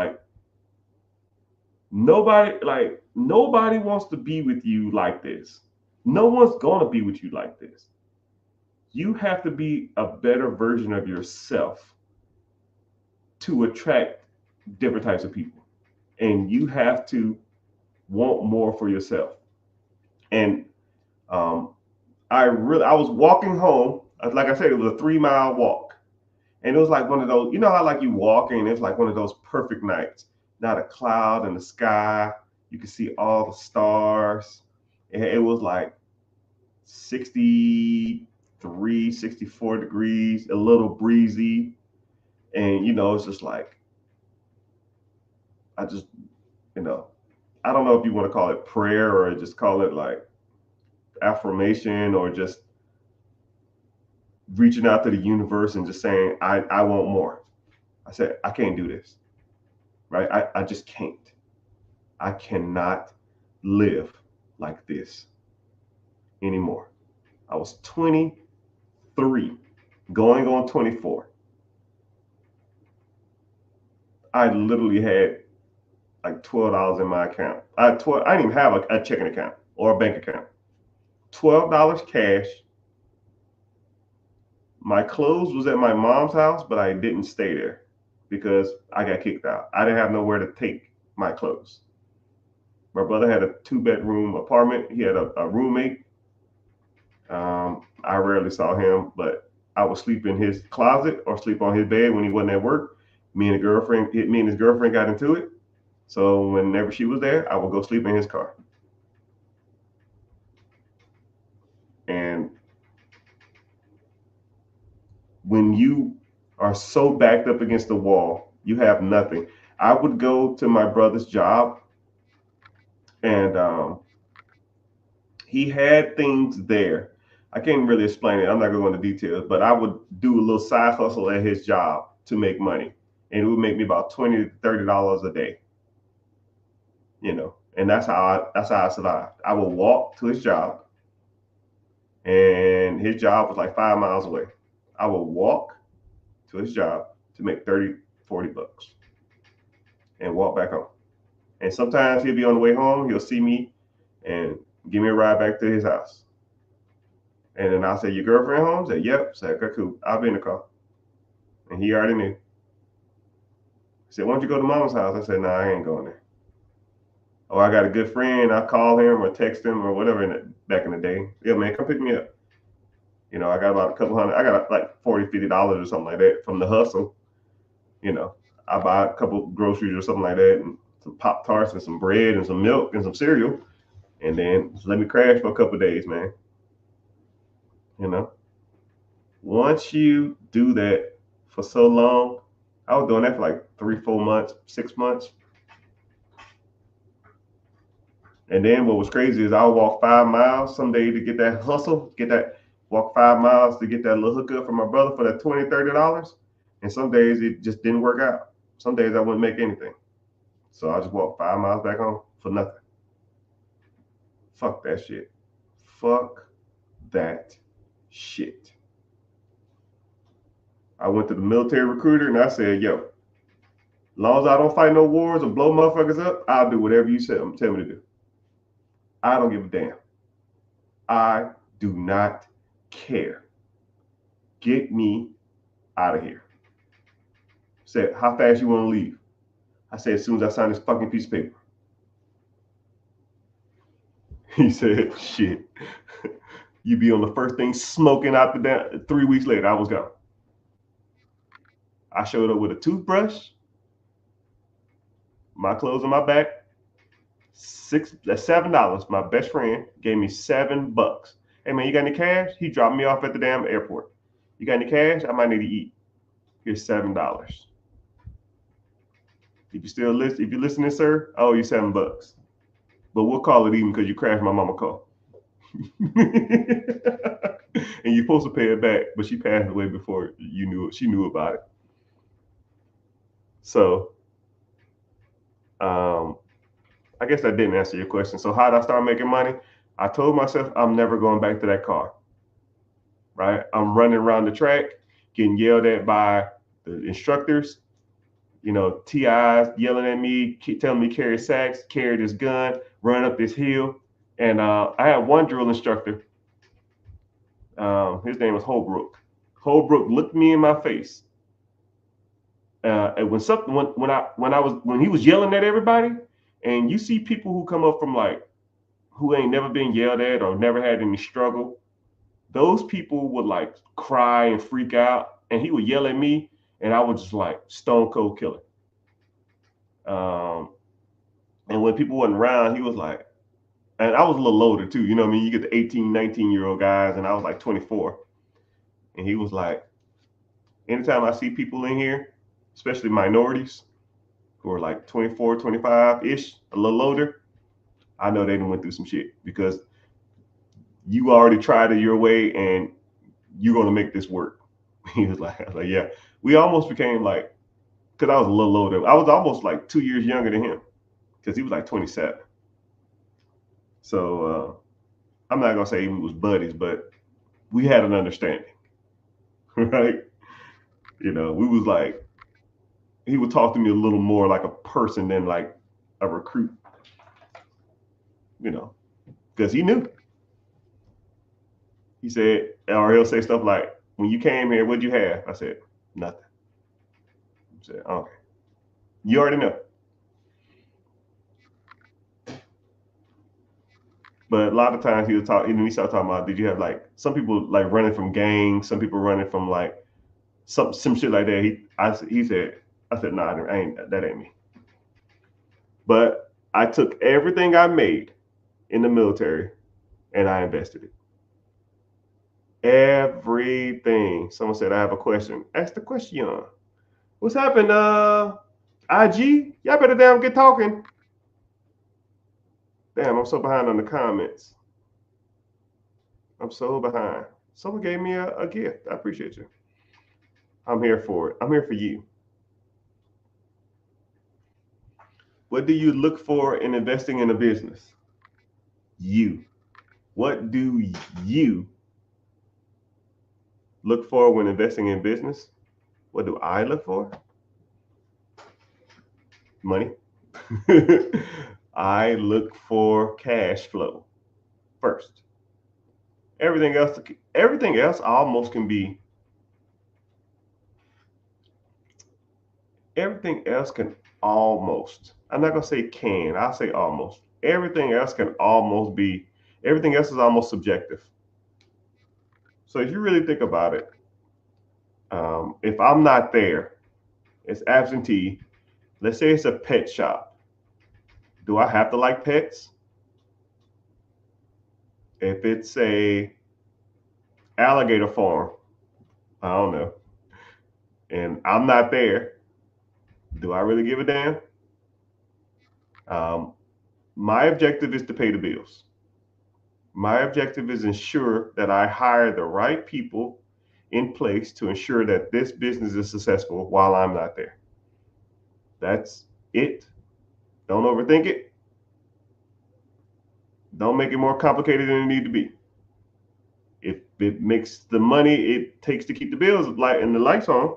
nobody wants to be with you like this. No one's gonna be with you like this. You have to be a better version of yourself to attract different types of people, and you have to want more for yourself. And um, I was walking home. Like I said, it was a 3 mile walk. And it was like one of those, you know how like you walk and it's like one of those perfect nights. Not a cloud in the sky. You can see all the stars. And it was like 63, 64 degrees, a little breezy. And you know, it's just like I just, you know, I don't know if you want to call it prayer or just call it like affirmation or just reaching out to the universe and just saying, I want more. I said, I can't do this, right? I just can't. I cannot live like this anymore. I was 23, going on 24. I literally had like $12 in my account. I didn't even have a checking account or a bank account. $12 cash. My clothes was at my mom's house, but I didn't stay there because I got kicked out. I didn't have nowhere to take my clothes. My brother had a 2-bedroom apartment. He had a roommate. I rarely saw him, but I would sleep in his closet or sleep on his bed when he wasn't at work. Me and his girlfriend got into it. So whenever she was there, I would go sleep in his car. And when you are so backed up against the wall, you have nothing. I would go to my brother's job, and he had things there. I can't really explain it. I'm not going to go into details, but I would do a little side hustle at his job to make money, and it would make me about $20 to $30 a day. And that's how I survived. I would walk to his job, and his job was like 5 miles away. I would walk to his job to make 30, 40 bucks and walk back home. And sometimes he'll be on the way home, he'll see me and give me a ride back to his house. And then I'll say, your girlfriend home? Say, yep. Say, okay, cool. I'll be in the car. And he already knew. He said, why don't you go to mama's house? I said, no, I ain't going there. Oh, I got a good friend. I call him or text him or whatever back in the day. Yeah, man, come pick me up. I got about a couple hundred. I got like $40, $50 or something like that from the hustle. I buy a couple groceries or something like that, and some Pop-Tarts and some bread and some milk and some cereal, and then just let me crash for a couple of days, man. Once you do that for so long, I was doing that for like 3, 4 months, 6 months. And then what was crazy is I would walk 5 miles some day to get that hustle, walk 5 miles to get that little hookup from my brother for that $20, $30. And some days it just didn't work out. Some days I wouldn't make anything. So I just walked 5 miles back home for nothing. Fuck that shit. Fuck that shit. I went to the military recruiter and I said, yo, as long as I don't fight no wars or blow motherfuckers up, I'll do whatever you tell me to do. I don't give a damn. I do not care. Get me out of here. Said, how fast you want to leave? I said, as soon as I sign this fucking piece of paper. He said, shit. You be on the first thing smoking out the damn. 3 weeks later, I was gone. I showed up with a toothbrush, my clothes on my back, $7. My best friend gave me $7. Hey man, you got any cash? He dropped me off at the damn airport. You got any cash? I might need to eat. Here's $7. If you're listening, sir, I owe you $7. But we'll call it even because you crashed my mama car. And you're supposed to pay it back, but she passed away before you knew it. She knew about it. So I guess that didn't answer your question. So how did I start making money? I told myself I'm never going back to that car. Right? I'm running around the track, getting yelled at by the instructors. TIs yelling at me, telling me carry sacks, carry this gun, run up this hill. And I had one drill instructor. His name was Holbrook. Holbrook looked me in my face. And when he was yelling at everybody, and you see people who come up from who ain't never been yelled at or never had any struggle, those people would cry and freak out, and he would yell at me, and I would just stone cold kill him. And when people wasn't around, he was like, and I was a little older too, you get the 18, 19-year-old guys, and I was 24. And he was like, anytime I see people in here, especially minorities, who are like 24, 25-ish, a little older, I know they done went through some shit because you already tried it your way and you're going to make this work. He was like, I was like, yeah. We almost became like, because I was a little older. I was almost like 2 years younger than him because he was like 27. So I'm not going to say we was buddies, but we had an understanding, right? You know, we was like, he would talk to me a little more like a person than like a recruit, you know, because he knew. He said, or he'll say stuff like, when you came here, what'd you have? I said, nothing. He said, okay. You already know. But a lot of times he would talk, and we started talking about, did you have like some people like running from gangs, some people running from like some shit like that. He said, I said, nah, that ain't me. But I took everything I made in the military and I invested it. Everything. Someone said, I have a question. Ask the question. What's happened? IG? Y'all better damn get talking. Damn, I'm so behind on the comments. I'm so behind. Someone gave me a gift. I appreciate you. I'm here for it. I'm here for you. What do you look for in investing in a business? You. What do you look for when investing in business? What do I look for? Money. I look for cash flow first. Everything else almost can be. Everything else can almost. I'm not gonna say can. I'll say almost. Everything else can almost be. Everything else is almost subjective. So if you really think about it, if I'm not there, it's absentee. Let's say it's a pet shop. Do I have to like pets? If it's a alligator farm, I don't know, and I'm not there, do I really give a damn? Um, my objective is to pay the bills. My objective is ensure that I hire the right people in place to ensure that this business is successful while I'm not there. That's it. Don't overthink it. Don't make it more complicated than it need to be. If it makes the money it takes to keep the bills light and the lights on,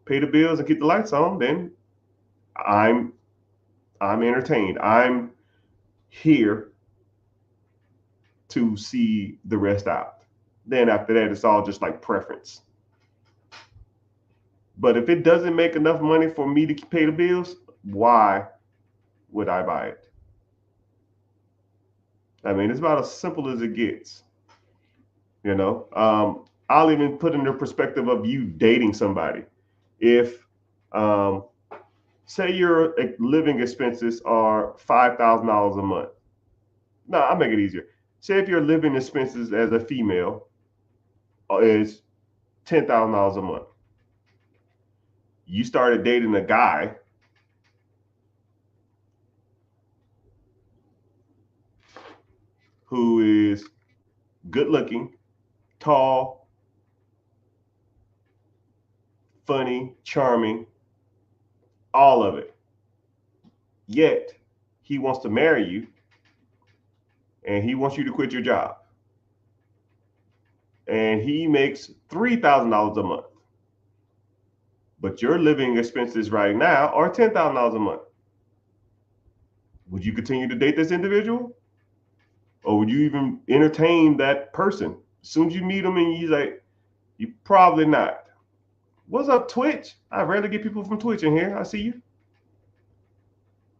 pay the bills and keep the lights on, then I'm I'm entertained. I'm here to see the rest out. Then after that, it's all just like preference. But if it doesn't make enough money for me to pay the bills, why would I buy it? I mean, it's about as simple as it gets. You know, I'll even put in the perspective of you dating somebody. If, say, your living expenses are $5,000 a month. No, I'll make it easier. Say if your living expenses as a female is $10,000 a month. You started dating a guy who is good looking, tall, funny, charming, all of it. Yet he wants to marry you and he wants you to quit your job. And he makes $3,000 a month. But your living expenses right now are $10,000 a month. Would you continue to date this individual? Or would you even entertain that person? As soon as you meet him and he's like, you probably not. What's up, Twitch? I rarely get people from Twitch in here. I see you.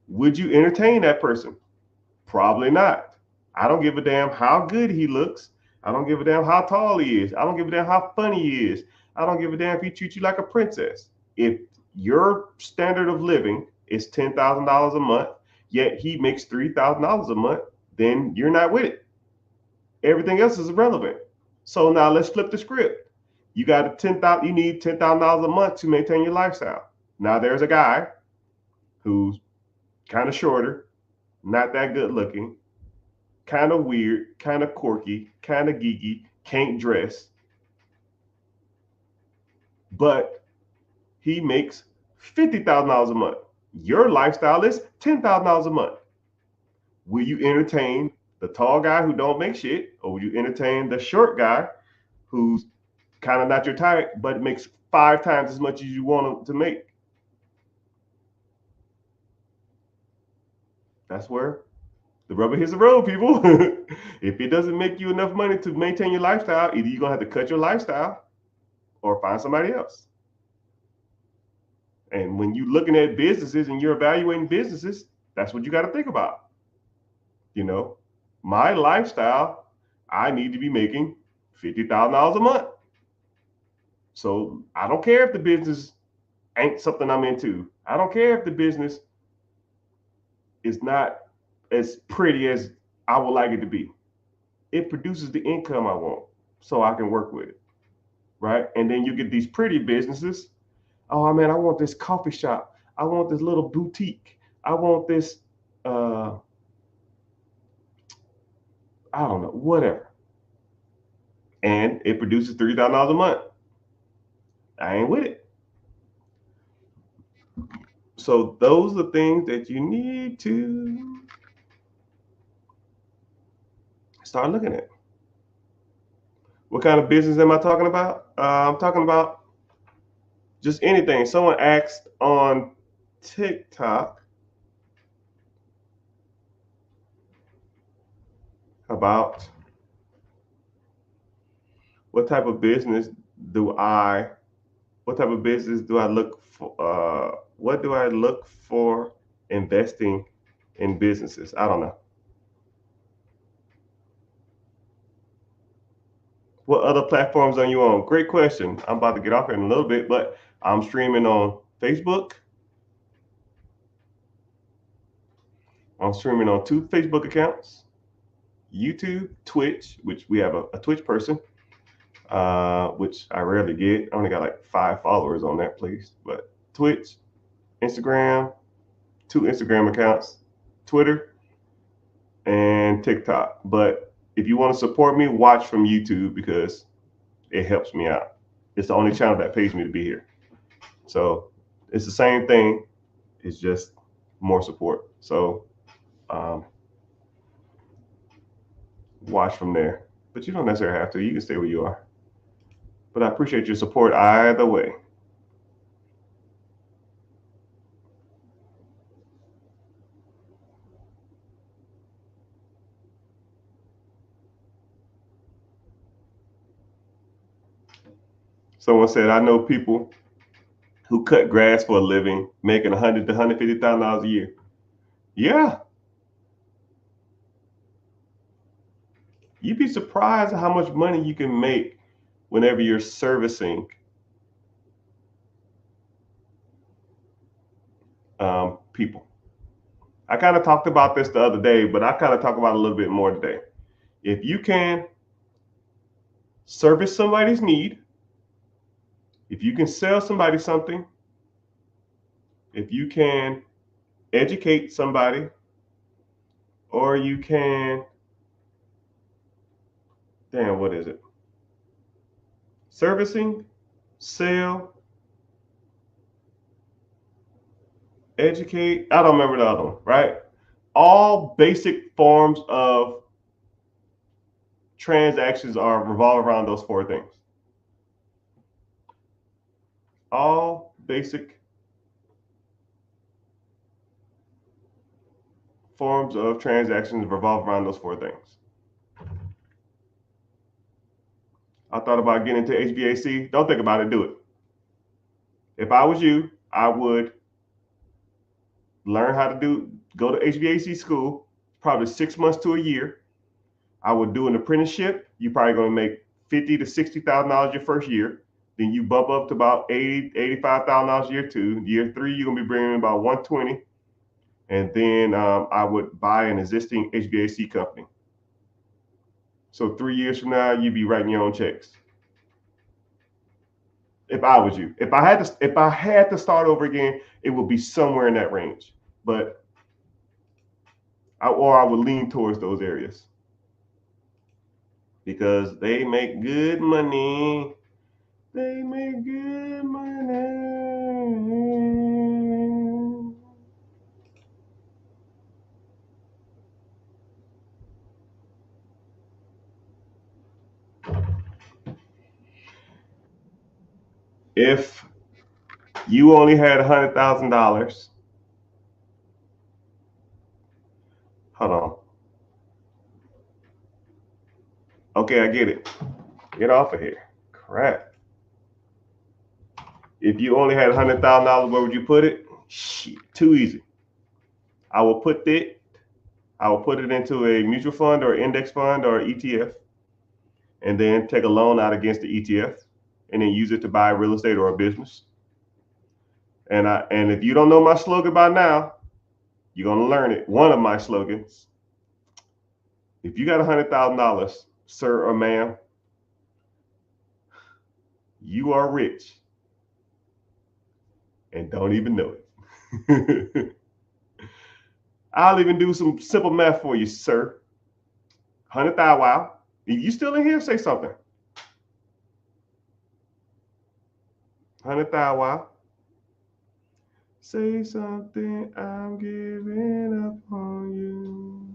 Would you entertain that person? Probably not. I don't give a damn how good he looks. I don't give a damn how tall he is. I don't give a damn how funny he is. I don't give a damn if he treats you like a princess. If your standard of living is $10,000 a month, yet he makes $3,000 a month, then you're not with it. Everything else is irrelevant. So now let's flip the script. You got you need $10,000 a month to maintain your lifestyle. Now there's a guy who's kind of shorter, not that good looking, kind of weird, kind of quirky, kind of geeky, can't dress, but he makes $50,000 a month. Your lifestyle is $10,000 a month. Will you entertain the tall guy who don't make shit, or will you entertain the short guy who's kind of not your type but makes 5 times as much as you want him to make? That's where the rubber hits the road, people. If it doesn't make you enough money to maintain your lifestyle, either you're gonna have to cut your lifestyle or find somebody else. And when you're looking at businesses and you're evaluating businesses, that's what you got to think about. You know, my lifestyle, I need to be making $50,000 a month. So I don't care if the business ain't something I'm into. I don't care if the business is not as pretty as I would like it to be. It produces the income I want, so I can work with it, right? And then you get these pretty businesses. Oh man, I want this coffee shop. I want this little boutique. I want this, I don't know, whatever. And it produces $3,000 a month. I ain't with it. So those are things that you need to start looking at. What kind of business am I talking about? I'm talking about just anything. Someone asked on TikTok about what type of business do I look for? What do I look for investing in businesses? I don't know. What other platforms are you on? Great question. I'm about to get off here in a little bit, but I'm streaming on Facebook. I'm streaming on 2 Facebook accounts, YouTube, Twitch, which we have a Twitch person, which I rarely get. I only got like 5 followers on that place. But Twitch, Instagram, 2 Instagram accounts, Twitter, and TikTok. But if you want to support me, watch from YouTube because it helps me out. It's the only channel that pays me to be here. So it's the same thing. It's just more support. So watch from there. But you don't necessarily have to. You can stay where you are. But I appreciate your support either way. Someone said, I know people who cut grass for a living, making $100,000 to $150,000 a year. Yeah. You'd be surprised at how much money you can make whenever you're servicing people. I kind of talked about this the other day, but I kind of talk about it a little bit more today. If you can service somebody's need, if you can sell somebody something, if you can educate somebody, or you can, what is it? Servicing, sell, educate. I don't remember the other one, right? All basic forms of transactions revolve around those 4 things. All basic forms of transactions revolve around those 4 things. I thought about getting into HVAC. Don't think about it, do it. If I was you, I would learn how to go to HVAC school, probably 6 months to a year. I would do an apprenticeship. You're probably going to make $50,000 to $60,000 your first year. Then you bump up to about $80,000, $85,000 year 2. Year 3, you're going to be bringing in about $120,000. And then I would buy an existing HVAC company. So 3 years from now, you'd be writing your own checks. If I was you, if I had to start over again, it would be somewhere in that range. But or I would lean towards those areas because they make good money. They make good money. If you only had $100,000, hold on. Okay, I get it. Get off of here. Crap. If you only had $100,000, where would you put it? Shit, too easy. I will put it. I will put it into a mutual fund or index fund or ETF, and then take a loan out against the ETF, and then use it to buy real estate or a business. And if you don't know my slogan by now, you're gonna learn it. One of my slogans: if you got $100,000, sir or ma'am, you are rich and don't even know it. I'll even do some simple math for you, sir. 100,000. Wow. If you still in here, say something. 100,000. Wow. Say something. I'm giving up on you.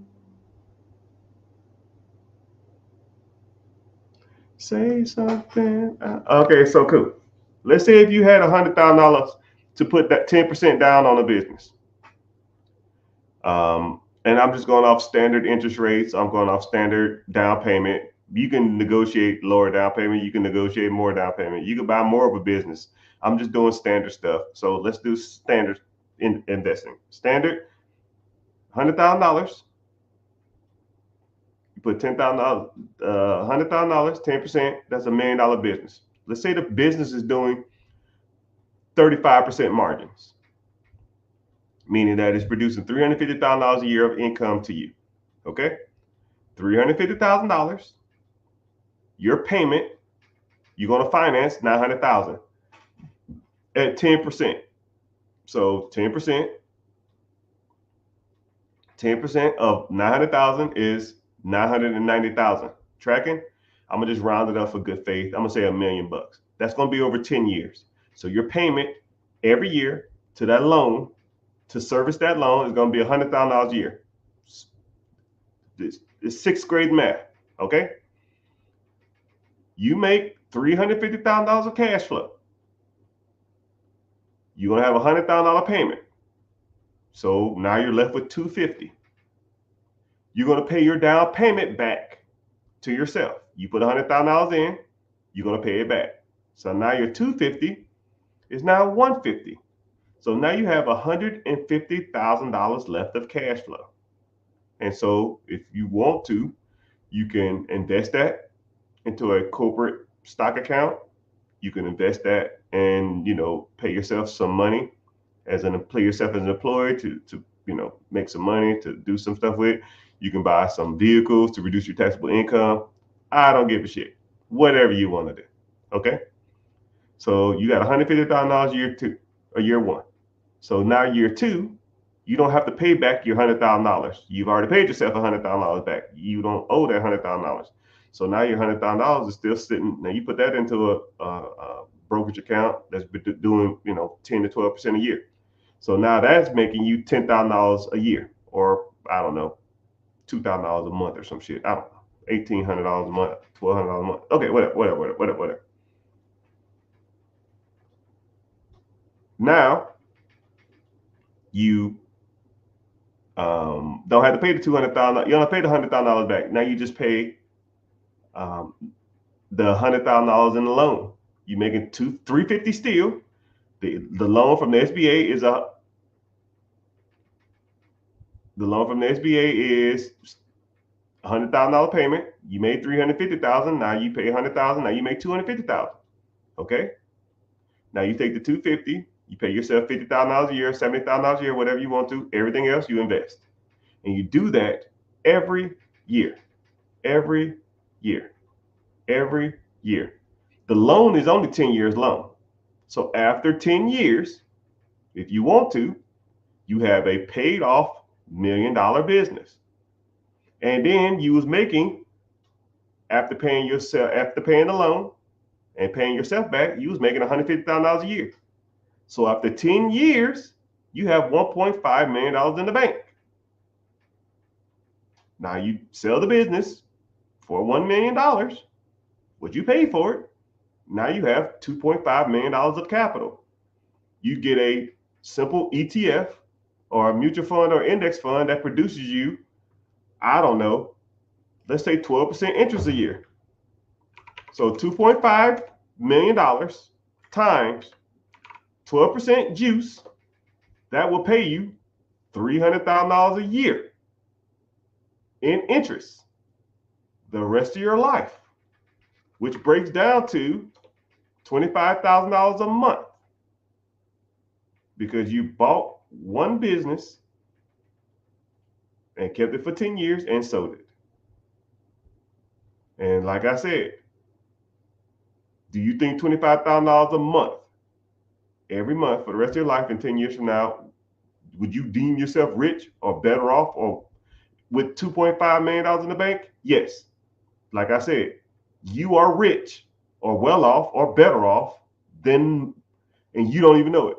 Say something. Okay, so cool. Let's say if you had $100,000 to put that 10% down on a business. And I'm just going off standard interest rates. I'm going off standard down payment. You can negotiate lower down payment. You can negotiate more down payment. You can buy more of a business. I'm just doing standard stuff. So let's do standard investing. Standard, $100,000. You put $10,000, $100,000, 10%. That's $1 million business. Let's say the business is doing 35% margins, meaning that it's producing $350,000 a year of income to you. Okay, $350,000. Your payment, you're going to finance $900,000 at 10%. So 10%, 10% of 900,000 is 990,000. Tracking? I'm gonna just round it up for good faith. I'm gonna say $1 million. That's gonna be over 10 years. So your payment every year to that loan, to service that loan, is gonna be $100,000 a year. It's sixth grade math. Okay. You make $350,000 of cash flow. You're gonna have a $100,000 payment. So now you're left with $250,000. You're gonna pay your down payment back to yourself. You put $100,000 in, you're gonna pay it back. So now your $250,000 is now $150,000. So now you have $150,000 left of cash flow. And so if you want to, you can invest that into a corporate stock account. You can invest that and pay yourself some money pay yourself as an employee to make some money to do some stuff with. You can buy some vehicles to reduce your taxable income. I don't give a shit. Whatever you want to do. Okay. So you got $150,000 year one. So now year two, you don't have to pay back your $100,000. You've already paid yourself $100,000 back. You don't owe that $100,000. So now your $100,000 is still sitting. Now you put that into a brokerage account that's doing 10 to 12% a year. So now that's making you $10,000 a year, or I don't know, $2,000 a month or some shit. I don't know, $1,800 a month, $1,200 a month. Okay, whatever. Now you don't have to pay the $200,000. You don't pay the $100,000 back. Now you just pay the $100,000 in the loan. You're making $350 still. The loan from the SBA is the loan from the SBA is $100,000 payment. You made $350,000. Now you pay $100,000. Now you make $250,000. Okay. Now you take the $250,000. You pay yourself $50,000 a year, $70,000 a year, whatever you want to. Everything else you invest, and you do that every year, every year, every year. The loan is only 10 years long. So after 10 years, if you want to, you have a paid off $1 million business. And then you was making, after paying the loan and paying yourself back, you was making $150,000 a year. So after 10 years, you have $1.5 million in the bank. Now you sell the business for $1 million, what you paid for it. Now you have $2.5 million of capital. You get a simple ETF or a mutual fund or index fund that produces you, I don't know, let's say 12% interest a year. So $2.5 million times 12% juice, that will pay you $300,000 a year in interest the rest of your life, which breaks down to $25,000 a month, because you bought one business and kept it for 10 years and sold it. And like I said, do you think $25,000 a month, every month for the rest of your life and 10 years from now, would you deem yourself rich or better off or with $2.5 million in the bank? Yes. Like I said, you are rich or well off or better off than, and you don't even know it.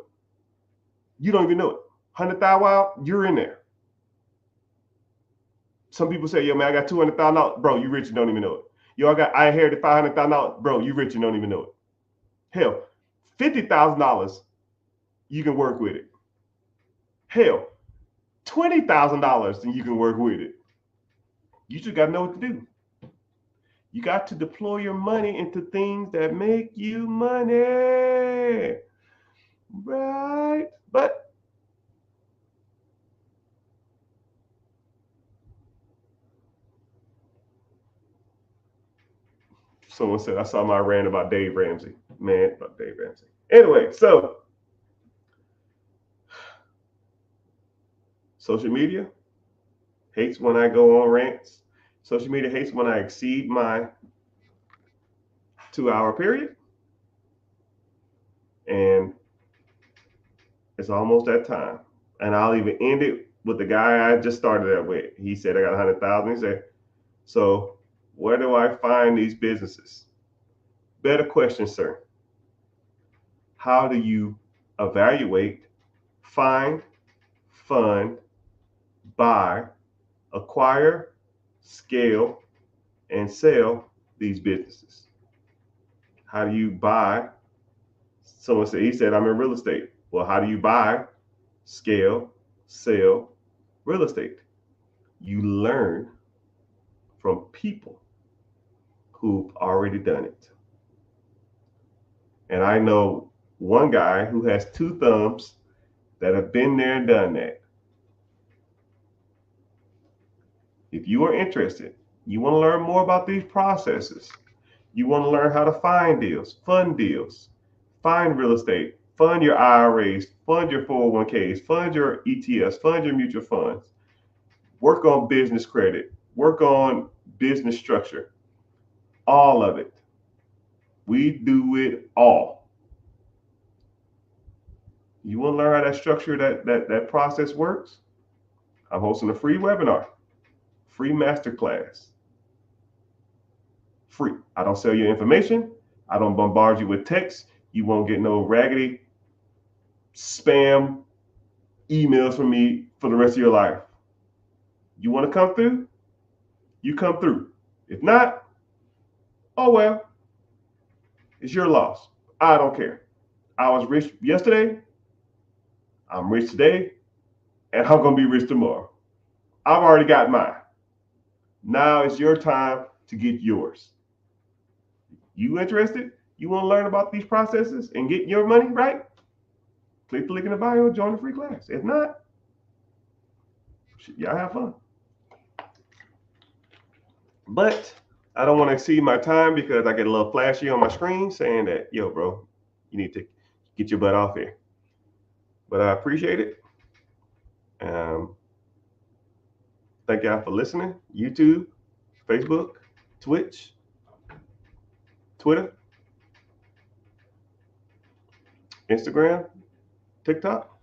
You don't even know it. 100,000 wow, you're in there. Some people say, yo, man, I got $200,000. Bro, you rich and don't even know it. Yo, I inherited $500,000. Bro, you rich and don't even know it. Hell, $50,000, you can work with it. Hell, $20,000 and you can work with it. You just got to know what to do. You got to deploy your money into things that make you money. Right? But someone said, I saw my rant about Dave Ramsey. Man, about Dave Ramsey. Anyway, so social media hates when I go on rants. Social media hates when I exceed my 2-hour period. And it's almost that time. And I'll even end it with the guy I just started that with. He said, I got 100,000. He said, so where do I find these businesses? Better question, sir. How do you evaluate, find, fund, buy, acquire, scale, and sell these businesses? How do you buy? Someone said, he said, I'm in real estate. Well, how do you buy, scale, sell real estate? You learn from people who've already done it. And I know one guy who has 2 thumbs that have been there and done that. If you are interested, you want to learn more about these processes, you want to learn how to find deals, fund real estate, fund your IRAs, fund your 401ks, fund your ETFs, fund your mutual funds, work on business credit, work on business structure, all of it. We do it all. You want to learn how that structure, that process works? I'm hosting a free webinar, free masterclass. Free. I don't sell you information. I don't bombard you with text. You won't get no raggedy spam emails from me for the rest of your life. You want to come through? You come through. If not, oh well, it's your loss. I don't care. I was rich yesterday, I'm rich today, and I'm going to be rich tomorrow. I've already got mine. Now it's your time to get yours. You interested? You want to learn about these processes and get your money right? Click the link in the bio and join the free class. If not, y'all have fun. But I don't want to exceed my time because I get a little flashy on my screen saying that, yo, bro, you need to get your butt off here. But I appreciate it. Thank y'all for listening. YouTube, Facebook, Twitch, Twitter. Instagram, TikTok.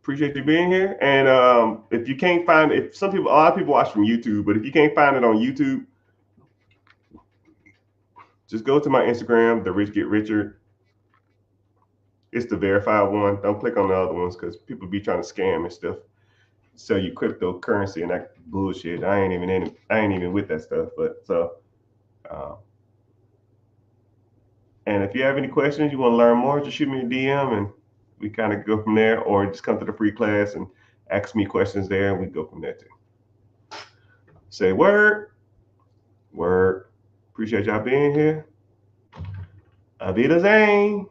Appreciate you being here. And if you can't find it, a lot of people watch from YouTube, but if you can't find it on YouTube, just go to my Instagram, The Rich Get Richer. It's the verified one. Don't click on the other ones because people be trying to scam and stuff, sell you cryptocurrency and that bullshit. I ain't even with that stuff. But so, uh, and if you have any questions, you want to learn more, just shoot me a DM and we kind of go from there, or just come to the free class and ask me questions there, and we go from there too. Say word, word. Appreciate y'all being here. Avida Zane.